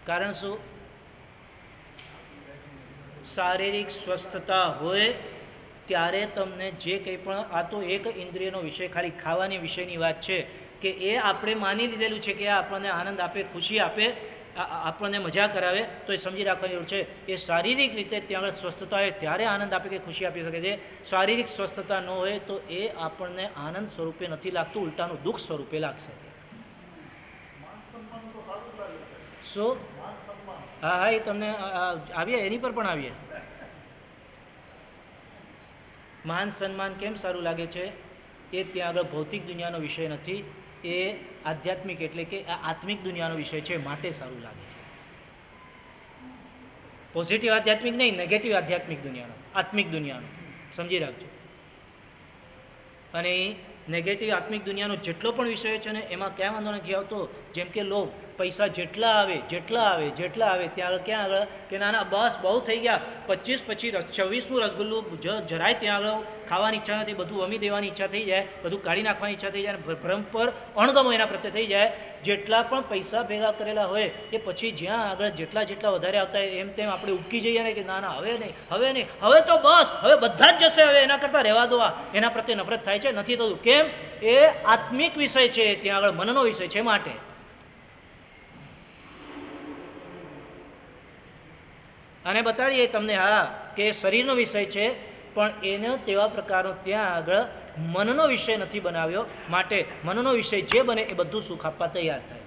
કારણ શું? શારીરિક સ્વસ્થતા હોય ત્યારે તમને જે કંઈ પણ, આ તો એક ઇન્દ્રિયનો વિષય, ખાલી ખાવાની વિષયની વાત છે કે એ આપણે માની લીધેલું છે કે આ આપણને આનંદ આપે, ખુશી આપે, આપણને મજા કરાવે, તો એ સમજી રાખવાની જરૂર છે. એ શારીરિક રીતે ત્યાં આગળ સ્વસ્થતા હોય ત્યારે આનંદ આપે કે ખુશી આપી શકે છે. શારીરિક સ્વસ્થતા ન હોય તો એ આપણને આનંદ સ્વરૂપે નથી લાગતું, ઉલટાનું દુઃખ સ્વરૂપે લાગશે. શું? હા હા, એ તમને આવીએ, એની પર પણ આવીએ. માન સન્માન કેમ સારું લાગે છે? એ ત્યાં આગળ ભૌતિક દુનિયાનો વિષય નથી, એ આધ્યાત્મિક એટલે કે આત્મિક દુનિયાનો વિષય છે, માટે સારું લાગે છે. પોઝિટિવ આધ્યાત્મિક નહીં, નેગેટિવ આધ્યાત્મિક દુનિયાનો, આત્મિક દુનિયાનો, સમજી રાખજો. અને એ નેગેટિવ આત્મિક દુનિયાનો જેટલો પણ વિષય છે ને એમાં ક્યાં વાંધો નથી આવતો. જેમ કે લોભ, પૈસા જેટલા આવે ત્યાં આગળ ક્યાં આગળ કે ના ના બસ બહુ થઈ ગયા, 25 પછી 26નું રસગુલ્લું જરાય ત્યાં આગળ ખાવાની ઈચ્છા નથી, બધું વમી દેવાની ઈચ્છા થઈ જાય, બધું કાઢી નાખવાની ઈચ્છા થઈ જાય, ભ્રમ પર અણગમો એના પ્રત્યે થઈ જાય. જેટલા પણ પૈસા ભેગા કરેલા હોય એ પછી જ્યાં આગળ જેટલા વધારે આવતા હોય એમ તેમ આપણે ઉકી જઈએ ને કે ના ના હવે નહીં, હવે તો બસ, હવે બધા જ જશે, હવે એના કરતાં રહેવા દો. એના પ્રત્યે નફરત થાય છે, નથી થતું. કેમ? એ આત્મિક વિષય છે, ત્યાં આગળ મનનો વિષય છે, માટે. અને બતાડીએ તમને હા કે શરીરનો વિષય છે, પણ એનો તેવા પ્રકારનો ત્યાં આગળ મનનો વિષય નથી બનાવ્યો, માટે મનનો વિષય જે બને એ બધું સુખ આપવા તૈયાર થાય.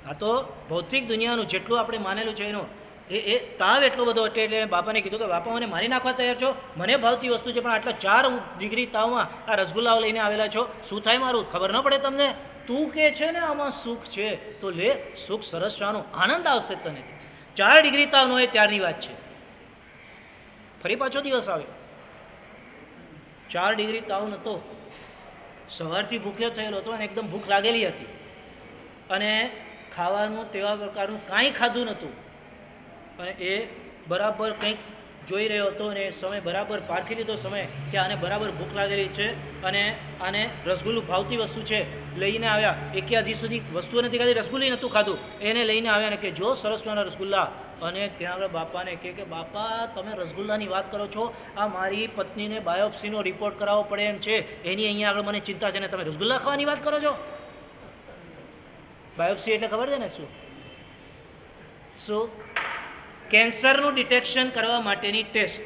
આ તો ભૌતિક દુનિયાનું જેટલું આપણે માનેલું છે એનું એ તાવ એટલો બધો હતો એટલે બાપાને કીધું કે બાપા મને મારી નાખવા તૈયાર છો, મને ભાવતી વસ્તુ છે, પણ આટલા 4 ડિગ્રી તાવમાં આ રસગુલ્લાઓ લઈને આવેલા છો, શું થાય મારું? ખબર ન પડે તમને? તું કે છે ને આમાં સુખ છે તો લે, સુખ સરસવાનું આનંદ આવશે તને. 4 ડિગ્રી તાવ ન હોય ત્યારની વાત છે. ફરી પાછો દિવસ આવ્યો, 4 ડિગ્રી તાવ નહોતો, સવારથી ભૂખ્યો થયેલો હતો અને એકદમ ભૂખ લાગેલી હતી અને ખાવાનું તેવા પ્રકારનું કાંઈ ખાધું નહોતું. અને એ બરાબર કંઈક જોઈ રહ્યો હતો અને એ સમય બરાબર પારખી લીધો સમય કે આને બરાબર ભૂખ લાગેલી છે અને આને રસગુલ્લું ભાવતી વસ્તુ છે, લઈને આવ્યા. એકે હજી સુધી વસ્તુઓ નથી ખાધી, રસગુલ્લું નહોતું ખાધું, એને લઈને આવ્યા ને કે જો સરસવાના રસગુલ્લા. અને ત્યાં આગળ બાપાને કે બાપા તમે રસગુલ્લાની વાત કરો છો, આ મારી પત્નીને બાયોપ્સીનો રિપોર્ટ કરાવવો પડે એમ છે, એની અહીંયા આગળ મને ચિંતા છે ને તમે રસગુલ્લા ખાવાની વાત કરો છો? બાયોપ્સી એટલે ખબર છે ને શું? કેન્સરનું ડિટેક્શન કરવા માટેની ટેસ્ટ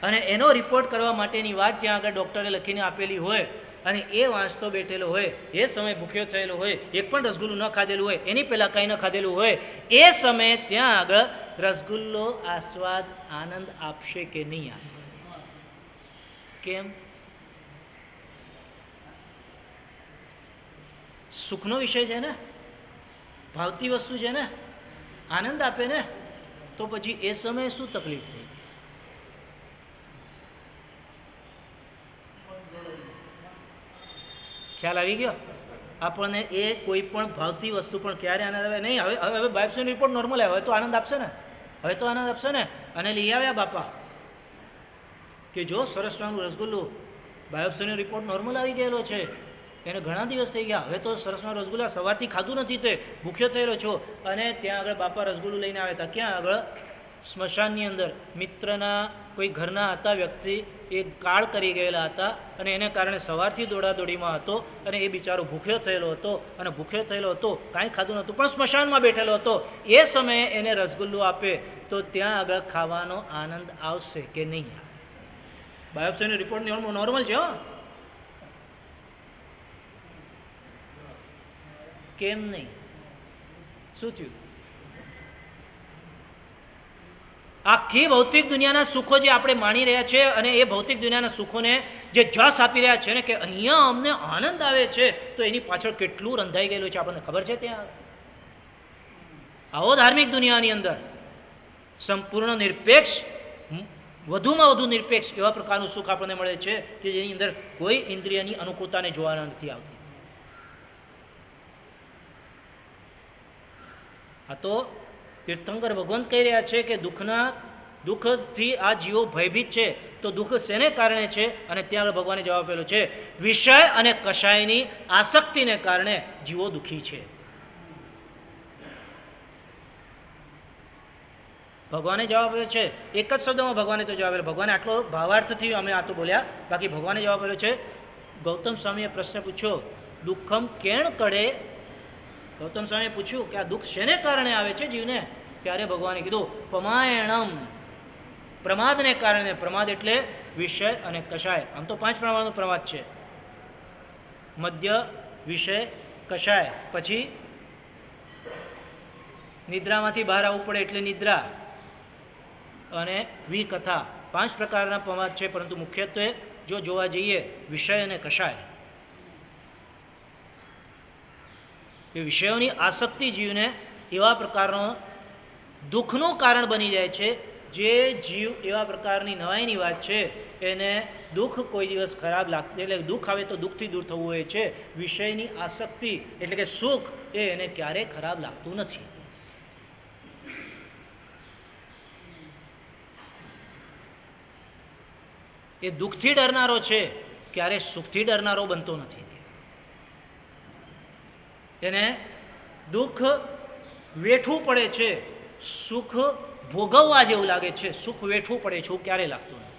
અને એનો રિપોર્ટ કરવા માટેની વાત ત્યાં આગળ ડૉક્ટરે લખીને આપેલી હોય અને એ વાંચતો બેઠેલો હોય, એ સમયે ભૂખ્યો થયેલો હોય, એક પણ રસગુલ્લું ન ખાધેલું હોય, એની પહેલાં કંઈ ન ખાધેલું હોય, એ સમયે ત્યાં આગળ રસગુલ્લો આસ્વાદ આનંદ આપશે કે નહીં આપે? કેમ? સુખનો વિષય છે ને, ભાવતી વસ્તુ છે ને, આનંદ આપે ને, તો પછી એ સમયે શું તકલીફ થઈ? ખ્યાલ આવી ગયો આપણને? એ કોઈ પણ ભાવતી વસ્તુ પણ ક્યારે આનંદ આવે નહીં. હવે બાયોપ્સીનો રિપોર્ટ નોર્મલ આવે, હવે તો આનંદ આપશે ને, હવે તો આનંદ આપશે ને. અને લઈ આવ્યા બાપા કે જો સરસવાનું રસગુલ્લું, બાયોપ્સીનો રિપોર્ટ નોર્મલ આવી ગયેલો છે, એને ઘણા દિવસ થઈ ગયા, હવે તો સરસમાં રસગુલ્લા સવારથી ખાધું નથી, તે ભૂખ્યો થયેલો છો. અને ત્યાં આગળ બાપા રસગુલ્લું લઈને આવ્યા હતા. ક્યાં આગળ? સ્મશાનની અંદર. મિત્રના કોઈ ઘરના હતા વ્યક્તિ, એ કાળ કરી ગયેલા હતા અને એને કારણે સવારથી દોડાદોડીમાં હતો અને એ બિચારો ભૂખ્યો થયેલો હતો અને ભૂખ્યો થયેલો હતો, કાંઈ ખાધું નહોતું, પણ સ્મશાનમાં બેઠેલો હતો. એ સમયે એને રસગુલ્લું આપે તો ત્યાં આગળ ખાવાનો આનંદ આવશે કે નહીં આવે? બાયોપ્સીનો રિપોર્ટ નોર્મલ છે હો. કેમ નહીં? શું થયું? આખી ભૌતિક દુનિયાના સુખો જે આપણે માણી રહ્યા છે અને એ ભૌતિક દુનિયાના સુખોને જે જસ આપી રહ્યા છે ને કે અહીંયા અમને આનંદ આવે છે, તો એની પાછળ કેટલું રંધાઈ ગયેલું છે આપણને ખબર છે? ત્યાં આવો ધાર્મિક દુનિયાની અંદર સંપૂર્ણ નિરપેક્ષ, વધુમાં વધુ નિરપેક્ષ એવા પ્રકારનું સુખ આપણને મળે છે કે જેની અંદર કોઈ ઇન્દ્રિયની અનુકૂળતાને જોવા નથી આવતી. આ તો તીર્થંકર ભગવંત કહી રહ્યા છે કે દુઃખથી આ જીવો ભયભીત છે. તો દુઃખ શેને કારણે છે? અને ત્યાં આગળ ભગવાને જવાબ આપેલો છે, વિષય અને કષાયની આસક્તિને કારણે જીવો દુઃખી છે. ભગવાને જવાબ આપ્યો છે, એક જ શબ્દમાં ભગવાને તો જવાબ આપ્યો. ભગવાને આટલો ભાવાર્થથી અમે આ તો બોલ્યા, બાકી ભગવાને જવાબ આપ્યો છે. ગૌતમ સ્વામીએ પ્રશ્ન પૂછ્યો, દુઃખમ કેણ કડે? ગૌતમ સ્વામીએ પૂછ્યું કે આ દુઃખ શેને કારણે આવે છે જીવને? ત્યારે ભગવાને કીધું, પમાયણમ, પ્રમાદને કારણે. પ્રમાદ એટલે વિષય અને કષાય. આમ તો 5 પ્રમાણનો પ્રમાદ છે: મદ્ય, વિષય, કષાય. પછી નિદ્રામાંથી બહાર આવવું પડે એટલે નિદ્રા, અને વિકથા. 5 પ્રકારના પ્રમાદ છે, પરંતુ મુખ્યત્વે જો જોવા જઈએ વિષય અને કષાય. એ વિષયોની આસક્તિ જીવને એવા પ્રકારનો દુઃખનું કારણ બની જાય છે. જે જીવ એવા પ્રકારની નવાઈની વાત છે, એને દુઃખ કોઈ દિવસ ખરાબ લાગતું, એટલે દુઃખ આવે તો દુઃખથી દૂર થવું હોય છે. વિષયની આસક્તિ એટલે કે સુખ એ એને ક્યારેય ખરાબ લાગતું નથી. એ દુઃખથી ડરનારો છે, ક્યારે સુખથી ડરનારો બનતો નથી. એને દુઃખ વેઠવું પડે છે, સુખ ભોગવવા જેવું લાગે છે. સુખ વેઠવું પડે છે એવું ક્યારે લાગતું નથી.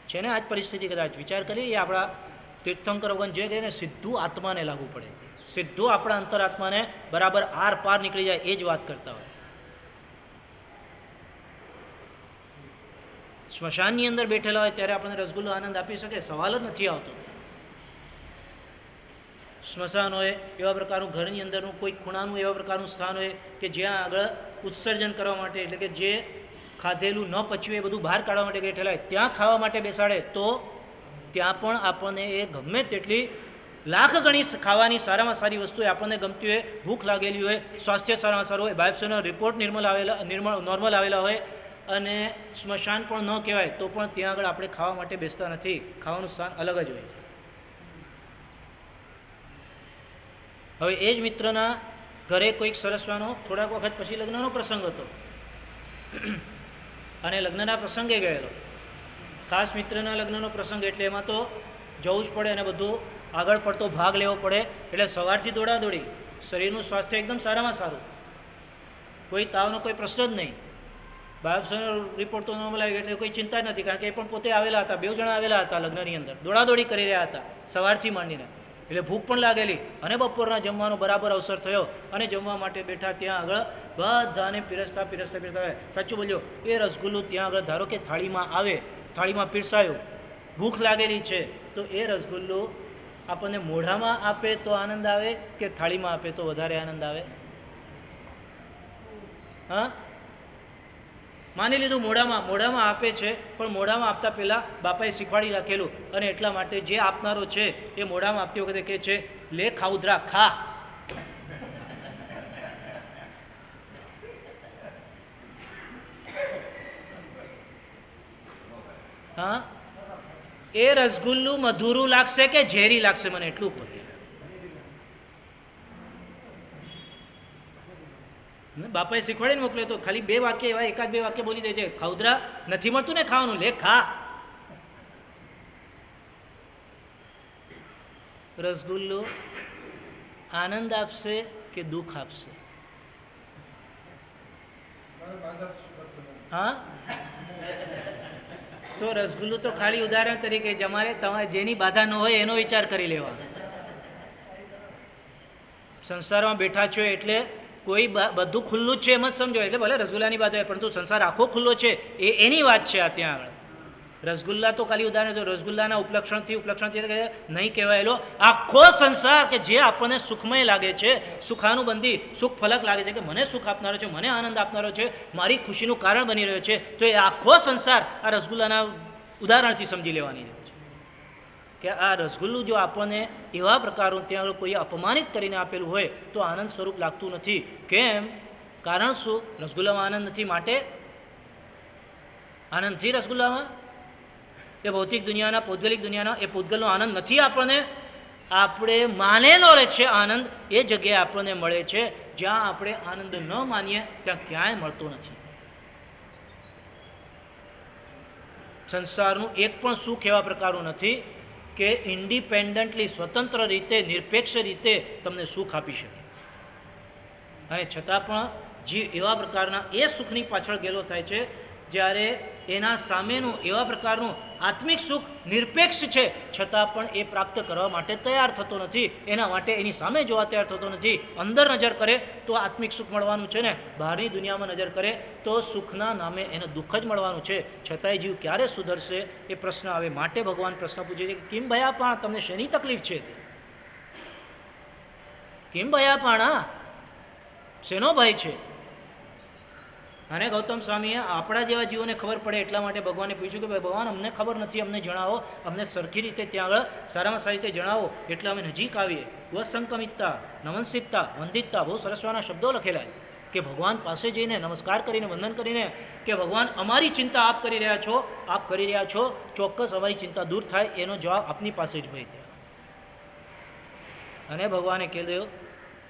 છે ને આજ પરિસ્થિતિ? કદાચ વિચાર કરીએ, એ આપણા તીર્થંકર ભગવાન જે કહે ને, સીધું આત્માને લાગુ પડે, સીધું આપણા અંતરાત્માને બરાબર આર પાર નીકળી જાય, એ જ વાત કરતા હોય. સ્મશાનની અંદર બેઠેલા હોય ત્યારે આપણને રસગુલ્લો આનંદ આપી શકે? સવાલ જ નથી આવતો. સ્મશાન હોય, એવા પ્રકારનું ઘરની અંદરનું કોઈ ખૂણાનું એવા પ્રકારનું સ્થાન હોય કે જ્યાં આગળ ઉત્સર્જન કરવા માટે, એટલે કે જે ખાધેલું ન પચ્યું એ બધું બહાર કાઢવા માટે બેઠેલા હોય, ત્યાં ખાવા માટે બેસાડે તો ત્યાં પણ આપણને એ ગમે તેટલી લાખ ગણી ખાવાની સારામાં સારી વસ્તુ આપણને ગમતી હોય, ભૂખ લાગેલી હોય, સ્વાસ્થ્ય સારામાં સારું હોય, બાયોપ્સીનો રિપોર્ટ નોર્મલ આવેલા હોય, અને સ્મશાન પણ ન કહેવાય તો પણ ત્યાં આગળ આપણે ખાવા માટે બેસતા નથી. ખાવાનું સ્થાન અલગ જ હોય છે. હવે એ જ મિત્રના ઘરે કોઈક સરસવાનો થોડાક વખત પછી લગ્નનો પ્રસંગ હતો, અને લગ્નના પ્રસંગે ગયેલો. ખાસ મિત્રના લગ્નનો પ્રસંગ એટલે એમાં તો જવું જ પડે, અને બધું આગળ પડતો ભાગ લેવો પડે. એટલે સવારથી દોડાદોડી, શરીરનું સ્વાસ્થ્ય એકદમ સારામાં સારું, કોઈ તાવનો કોઈ પ્રશ્ન જ નહીં. બાયોપ્સીનો રિપોર્ટ તો નોર્મલ આવી ગયો એટલે કોઈ ચિંતા જ નથી, કારણ કે એ પણ પોતે આવેલા હતા, 2 જણા આવેલા હતા લગ્નની અંદર, દોડાદોડી કરી રહ્યા હતા સવારથી માંડીને. એટલે ભૂખ પણ લાગેલી, અને બપોરના જમવાનો બરાબર અવસર થયો, અને જમવા માટે બેઠા. ત્યાં આગળ બધાને પીરસતા સાચું બોલ્યો, એ રસગુલ્લું ત્યાં આગળ ધારો કે થાળીમાં આવે, થાળીમાં પીરસાયું, ભૂખ લાગેલી છે, તો એ રસગુલ્લું આપણને મોઢામાં આપે તો આનંદ આવે કે થાળીમાં આપે તો વધારે આનંદ આવે? હા, માની લીધું મોઢામાં આપે છે, પણ મોઢામાં આપતા પહેલાં બાપાએ શીખવાડી રાખેલું, અને એટલા માટે જે આપનારો છે એ મોઢામાં આપતી વખતે કહે છે, લે ખાઉધરા ખા. હા, એ રસગુલ્લું મધુરું લાગશે કે ઝેરી લાગશે? મને એટલું પોતે બાપાએ શીખવાડીને મોકલ્યો તો ખાલી 2 વાક્ય એવા, 1-2 વાક્ય બોલી દે છે, ખાઉધરા નથી મળતું ને ખાવાનું, લે ખા. રસગુલ્લો આનંદ આપશે કે દુઃખ આપશે? હા, તો રસગુલ્લું તો ખાલી ઉદાહરણ તરીકે, તમારે જેની બાધા ન હોય એનો વિચાર કરી લેવા. સંસારમાં બેઠા છો એટલે કોઈ બધું ખુલ્લું છે એમ જ સમજો. એટલે ભલે રસગુલ્લાની બાધા હોય, પરંતુ સંસાર આખો ખુલ્લો છે એની વાત છે આ. ત્યાં આગળ રસગુલ્લા તો ખાલી ઉદાહરણ છે. રસગુલ્લાના ઉપલક્ષણથી નહીં કહેવાયેલો આખો સંસાર કે જે આપણને સુખમય લાગે છે, સુખાનુબંધી, સુખ ફલક લાગે છે, કે મને સુખ આપનારો છે, મને આનંદ આપનારો છે, મારી ખુશીનું કારણ બની રહ્યો છે, તો એ આખો સંસાર આ રસગુલ્લાના ઉદાહરણથી સમજી લેવાની છે. કે આ રસગુલ્લું જો આપણને એવા પ્રકારનું ત્યાં આગળ કોઈ અપમાનિત કરીને આપેલું હોય તો આનંદ સ્વરૂપ લાગતું નથી. કેમ? કારણ શું? રસગુલ્લામાં આનંદ નથી, માટે આનંદ નથી રસગુલ્લામાં. એ ભૌતિક દુનિયાના, પૌદ્ગલિક દુનિયાના એ પૂતગલનો આનંદ નથી આપણને. આપણે માનેલો રહે છે આનંદ એ જગ્યાએ આપણને મળે છે. જ્યાં આપણે આનંદ ન માનીએ ત્યાં ક્યાંય મળતો નથી. સંસારનું એક પણ સુખ એવા પ્રકારનું નથી કે ઇન્ડિપેન્ડન્ટલી, સ્વતંત્ર રીતે, નિરપેક્ષ રીતે તમને સુખ આપી શકે. અને છતાં પણ જીવ એવા પ્રકારના એ સુખની પાછળ ગયેલો થાય છે જ્યારે એના સામેનું એવા પ્રકારનું આત્મિક સુખ નિરપેક્ષ છે, છતાં પણ એ પ્રાપ્ત કરવા માટે તૈયાર થતો નથી. એના માટે એની સામે જોવા તૈયાર થતો નથી. અંદર નજર કરે તો આત્મિક સુખ મળવાનું છે ને બહારની દુનિયામાં નજર કરે તો સુખના નામે એને દુઃખ જ મળવાનું છે. છતાંય જીવ ક્યારે સુધરશે એ પ્રશ્ન આવે. માટે ભગવાન પ્રશ્ન પૂછે છે કે કેમ ભયા પણ તમને શેની તકલીફ છે? કેમ ભયા પાણા, શેનો ભય છે? અને ગૌતમ સ્વામીએ આપણા જેવા જીવોને ખબર પડે એટલા માટે ભગવાને પૂછ્યું કે ભાઈ ભગવાન અમને ખબર નથી, અમને જણાવો, અમને સરખી રીતે ત્યાં આગળ સારામાં સારી રીતે જણાવો એટલે અમે નજીક આવીએ. વસંકમિતતા, નમનસિતતા, વંદિતતા, બહુ સરસવાના શબ્દો લખેલા કે ભગવાન પાસે જઈને નમસ્કાર કરીને, વંદન કરીને કે ભગવાન અમારી ચિંતા આપ કરી રહ્યા છો, આપ કરી રહ્યા છો, ચોક્કસ અમારી ચિંતા દૂર થાય એનો જવાબ આપની પાસે જ હોય. અને ભગવાને કીધું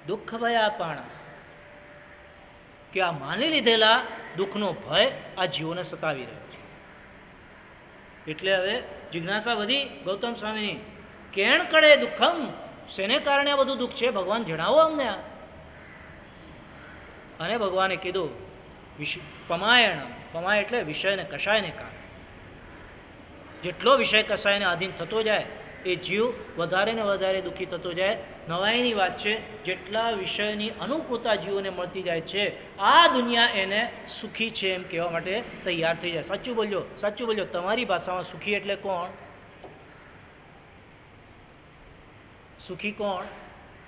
દુઃખ ભયા પાણા, કે આ માની લીધેલા દુઃખનો ભય આ જીવોને સતાવી રહ્યો છે. એટલે હવે જિજ્ઞાસા વધી ગૌતમ સ્વામીની, કેણ કડે દુઃખમ, શેને કારણે આ બધું દુઃખ છે ભગવાન જણાવો અમને. અને ભગવાને કીધું પમાયણ, પમાય એટલે વિષય ને કષાયને કારણે. જેટલો વિષય કષાયને આધીન થતો જાય એ જીવ વધારે ને વધારે દુઃખી થતો જાય. નવાઈની વાત છે, જેટલા વિષયની અનુકૂળતા જીવોને મળતી જાય છે આ દુનિયા એને સુખી છે એમ કહેવા માટે તૈયાર થઈ જાય. સાચું બોલ્યો, સાચું બોલ્યો. તમારી ભાષામાં સુખી એટલે કોણ? સુખી કોણ?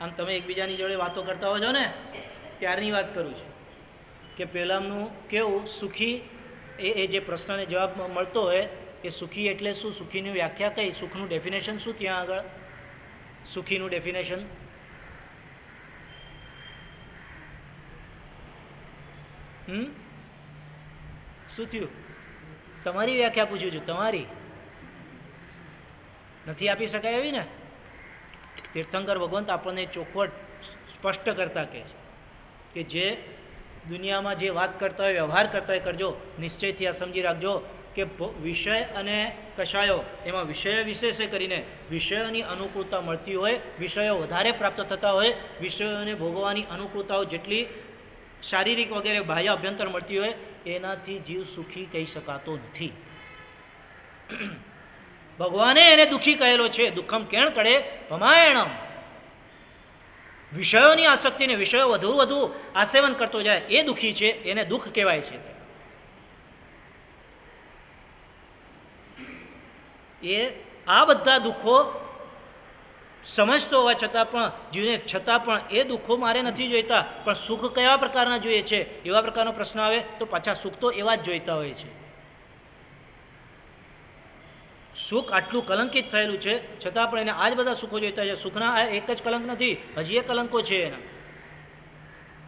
આમ તમે એકબીજાની જોડે વાતો કરતા હો છો ને ત્યારની વાત કરું છું કે પહેલાંનું કેવું સુખી એ જે પ્રશ્નને જવાબ મળતો હોય એ સુખી એટલે શું? સુખીની વ્યાખ્યા કઈ? સુખનું ડેફિનેશન શું? ત્યાં આગળ સુખીનું ડેફિનેશન શું થયું? તમારી વ્યાખ્યા પૂછું છું, તમારી નથી આપી શકાય એવી ને? તીર્થંકર ભગવંત આપણને ચોખવટ સ્પષ્ટ કરતા કહે છે કે જે દુનિયામાં જે વાત કરતા હોય, વ્યવહાર કરતા હોય કરજો, નિશ્ચયથી આ સમજી રાખજો કે વિષય અને કષાયો એમાં વિષય વિશેષે કરીને વિષયોની અનુકૂળતા મળતી હોય, વિષયો વધારે પ્રાપ્ત થતા હોય, વિષયોને ભોગવવાની અનુકૂળતાઓ જેટલી શારીરિક વગેરે બાહ્ય અભ્યંતર મળતી હોય એનાથી જીવ સુખી કહી શકાતો નથી. ભગવાને એને દુઃખી કહેલો છે. દુઃખમ કેણ કડે પમાયણમ, વિષયોની આસક્તિને વિષયો વધુ વધુ આસેવન કરતો જાય એ દુઃખી છે, એને દુઃખ કહેવાય છે. એ આ બધા દુઃખો સમજતો હોવા છતાં પણ જીવને છતાં પણ એ દુઃખો મારે નથી જોઈતા, પણ સુખ કયા પ્રકારના જોઈએ છે એવા પ્રકારનો પ્રશ્ન આવે તો પાછા સુખ તો એવા જ જોઈતા હોય છે. સુખ આટલું કલંકિત થયેલું છે છતાં પણ એને આ જ બધા સુખો જોઈતા છે. સુખના આ એક જ કલંક નથી, હજી એ કલંકો છે એના.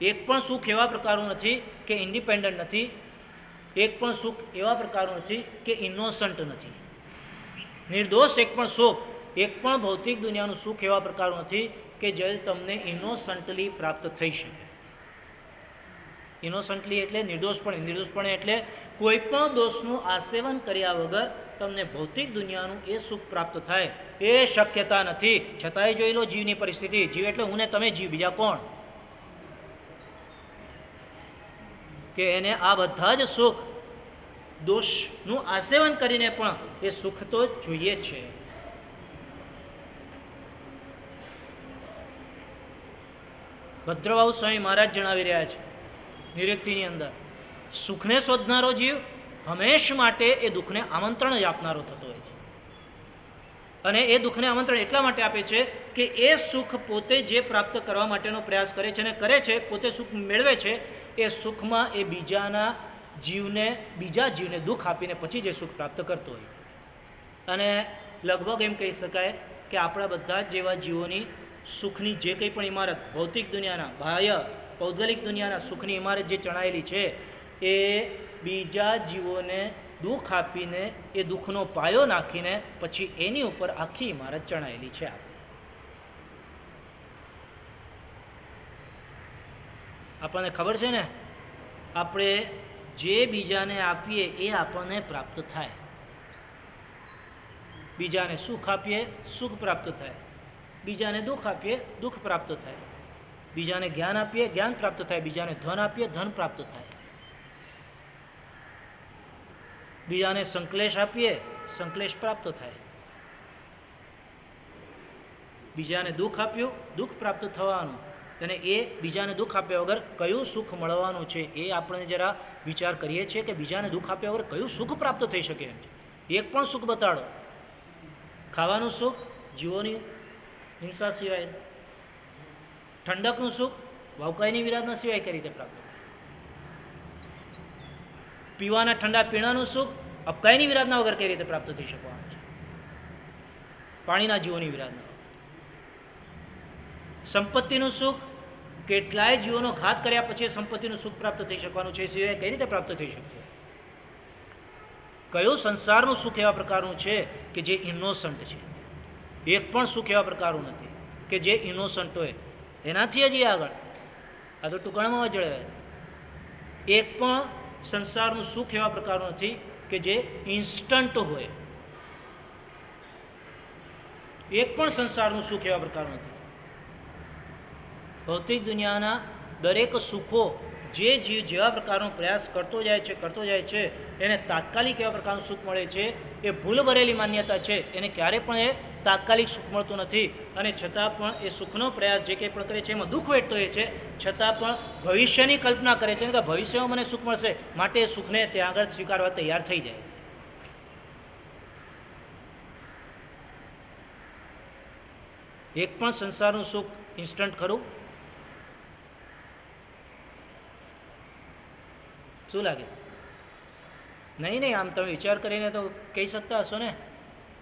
એક પણ સુખ એવા પ્રકારનું નથી કે ઇન્ડિપેન્ડન્ટ નથી, એક પણ સુખ એવા પ્રકારનું નથી કે ઇનોસન્ટ નથી. નિર્દોષ એક પણ સુખ, એક પણ ભૌતિક દુનિયાનું સુખ એવા પ્રકારનું નથી કે જે તમને ઇનોસન્ટલી પ્રાપ્ત થઈ શકે. ઇનોસન્ટલી એટલે નિર્દોષપણે, નિર્દોષપણે એટલે કોઈ પણ દોષનું આસેવન કર્યા વગર તમને ભૌતિક દુનિયાનું એ સુખ પ્રાપ્ત થાય એ શક્યતા નથી. છતાંય જોઈ લો જીવની પરિસ્થિતિ. જીવ એટલે હું ને તમે, જીવ બીજા કોણ? કે એને આ બધા જ સુખ દોષનું આસેવન કરીને પણ એ સુખ તો જોઈએ છે. ભદ્રબાહુ સ્વામી મહારાજ જણાવી રહ્યા છે નિરુક્તિની અંદર, સુખને શોધનારો જીવ હંમેશ માટે એ દુઃખને આમંત્રણ જ આપનારો થતો હોય છે. અને એ દુઃખને આમંત્રણ એટલા માટે આપે છે કે એ સુખ પોતે જે પ્રાપ્ત કરવા માટેનો પ્રયાસ કરે છે અને કરે છે, પોતે સુખ મેળવે છે, એ સુખમાં એ બીજા જીવને દુઃખ આપીને પછી જે સુખ પ્રાપ્ત કરતો હોય. અને લગભગ એમ કહી શકાય કે આપણા બધા જ જેવા જીવોની સુખની જે કંઈ પણ ઇમારત ભૌતિક દુનિયાના બાહ્ય પૌદ્ગલિક દુનિયાના સુખની ઇમારત જે ચણાયેલી છે એ બીજા જીવોને દુઃખ આપીને એ દુઃખનો પાયો નાખીને પછી એની ઉપર આખી ઇમારત ચણાયેલી છે. આપણને ખબર છે ને, આપણે જે બીજાને આપીએ એ આપણને પ્રાપ્ત થાય. બીજાને સુખ આપીએ સુખ પ્રાપ્ત થાય, બીજાને દુઃખ આપીએ દુઃખ પ્રાપ્ત થાય, બીજાને જ્ઞાન આપીએ જ્ઞાન પ્રાપ્ત થાય, બીજાને ધન આપીએ ધન પ્રાપ્ત થાય, બીજાને સંકલેશ આપીએ સંકલેશ પ્રાપ્ત થાય, બીજાને દુઃખ આપ્યું દુઃખ પ્રાપ્ત થવાનું. અને એ બીજાને દુઃખ આપ્યા વગર કયું સુખ મળવાનું છે એ આપણે જરા વિચાર કરીએ છીએ કે બીજાને દુઃખ આપ્યા વગર કયું સુખ પ્રાપ્ત થઈ શકે એમ છે. એક પણ સુખ બતાડો. ખાવાનું સુખ જીવોની હિંસા સિવાય, ઠંડકનું સુખ વાવકાઈની વિરાધના સિવાય કઈ રીતે પ્રાપ્ત થાય? પીવાના ઠંડા પીણાનું સુખ અપકાઈની વિરાધના વગર કઈ રીતે પ્રાપ્ત થઈ શકવાનું છે? પાણીના જીવોની વિરાધના. સંપત્તિનું સુખ કેટલાય જીવોનો ઘાત કર્યા પછી સંપત્તિનું સુખ પ્રાપ્ત થઈ શકવાનું છે, સિવાય કઈ રીતે પ્રાપ્ત થઈ શકશે? કયું સંસારનું સુખ એવા પ્રકારનું છે કે જે ઇનોસન્ટ છે? એક પણ સુખ એવા પ્રકારનું નથી કે જે ઇનોસન્ટ હોય. એનાથી હજી આગળ આ તો ટુકડામાં જળવાય. એક પણ સંસારનું સુખ એવા પ્રકારનું નથી કે જે ઇન્સ્ટન્ટ હોય. એક પણ સંસારનું સુખ એવા પ્રકારનું નથી. ભૌતિક દુનિયાના દરેક સુખો જે જીવ જેવા પ્રકારનો પ્રયાસ કરતો જાય છે એને તાત્કાલિક એવા પ્રકારનું સુખ મળે છે. એ ભૂલ ભરેલી માન્યતા છે. એને ક્યારે પણ એ તાત્કાલિક સુખ મળતું નથી. અને છતાં પણ એ સુખનો પ્રયાસ જે કંઈ પણ કરે છે એમાં દુઃખ વેઠતો હોય છે. છતાં પણ ભવિષ્યની કલ્પના કરે છે કે ભવિષ્યમાં મને સુખ મળશે, માટે એ સુખને ત્યાં આગળ સ્વીકારવા તૈયાર થઈ જાય છે. એક પણ સંસારનું સુખ ઇન્સ્ટન્ટ ખરું? શું લાગે? નહીં. આમ તમે વિચાર કરીને તો કહી શકતા હશો ને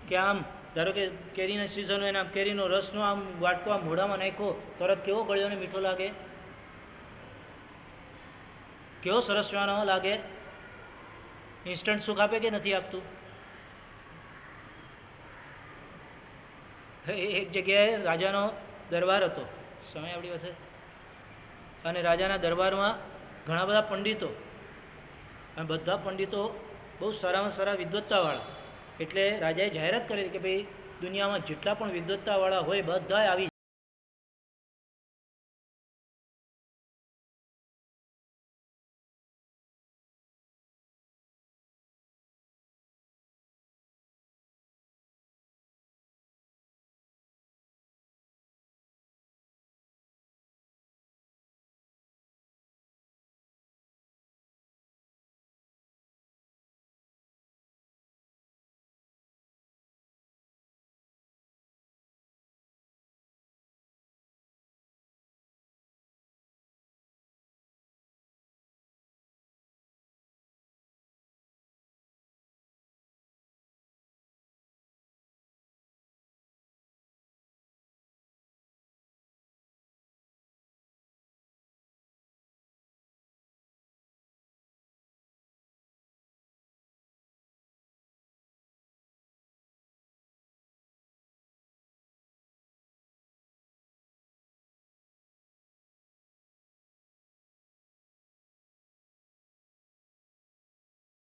કે આમ ધારો કે કેરીના સિઝન હોય ને આમ કેરીનો રસનો આમ વાટકો આમ મોઢામાં નાખ્યો તરત કેવો ગળ્યો ને મીઠો લાગે, કેવો સરસ પીવાનો લાગે. ઇન્સ્ટન્ટ સુખ આપે કે નથી આપતું? એક જગ્યાએ રાજાનો દરબાર હતો, સમય આપણી પાસે, અને રાજાના દરબારમાં ઘણા બધા પંડિતો, અને બધા પંડિતો બહુ સારામાં સારા વિદ્વત્તાવાળા. એટલે રાજાએ જાહેરાત કરેલી કે ભાઈ દુનિયામાં જેટલા પણ વિદ્વત્તાવાળા હોય બધા આવી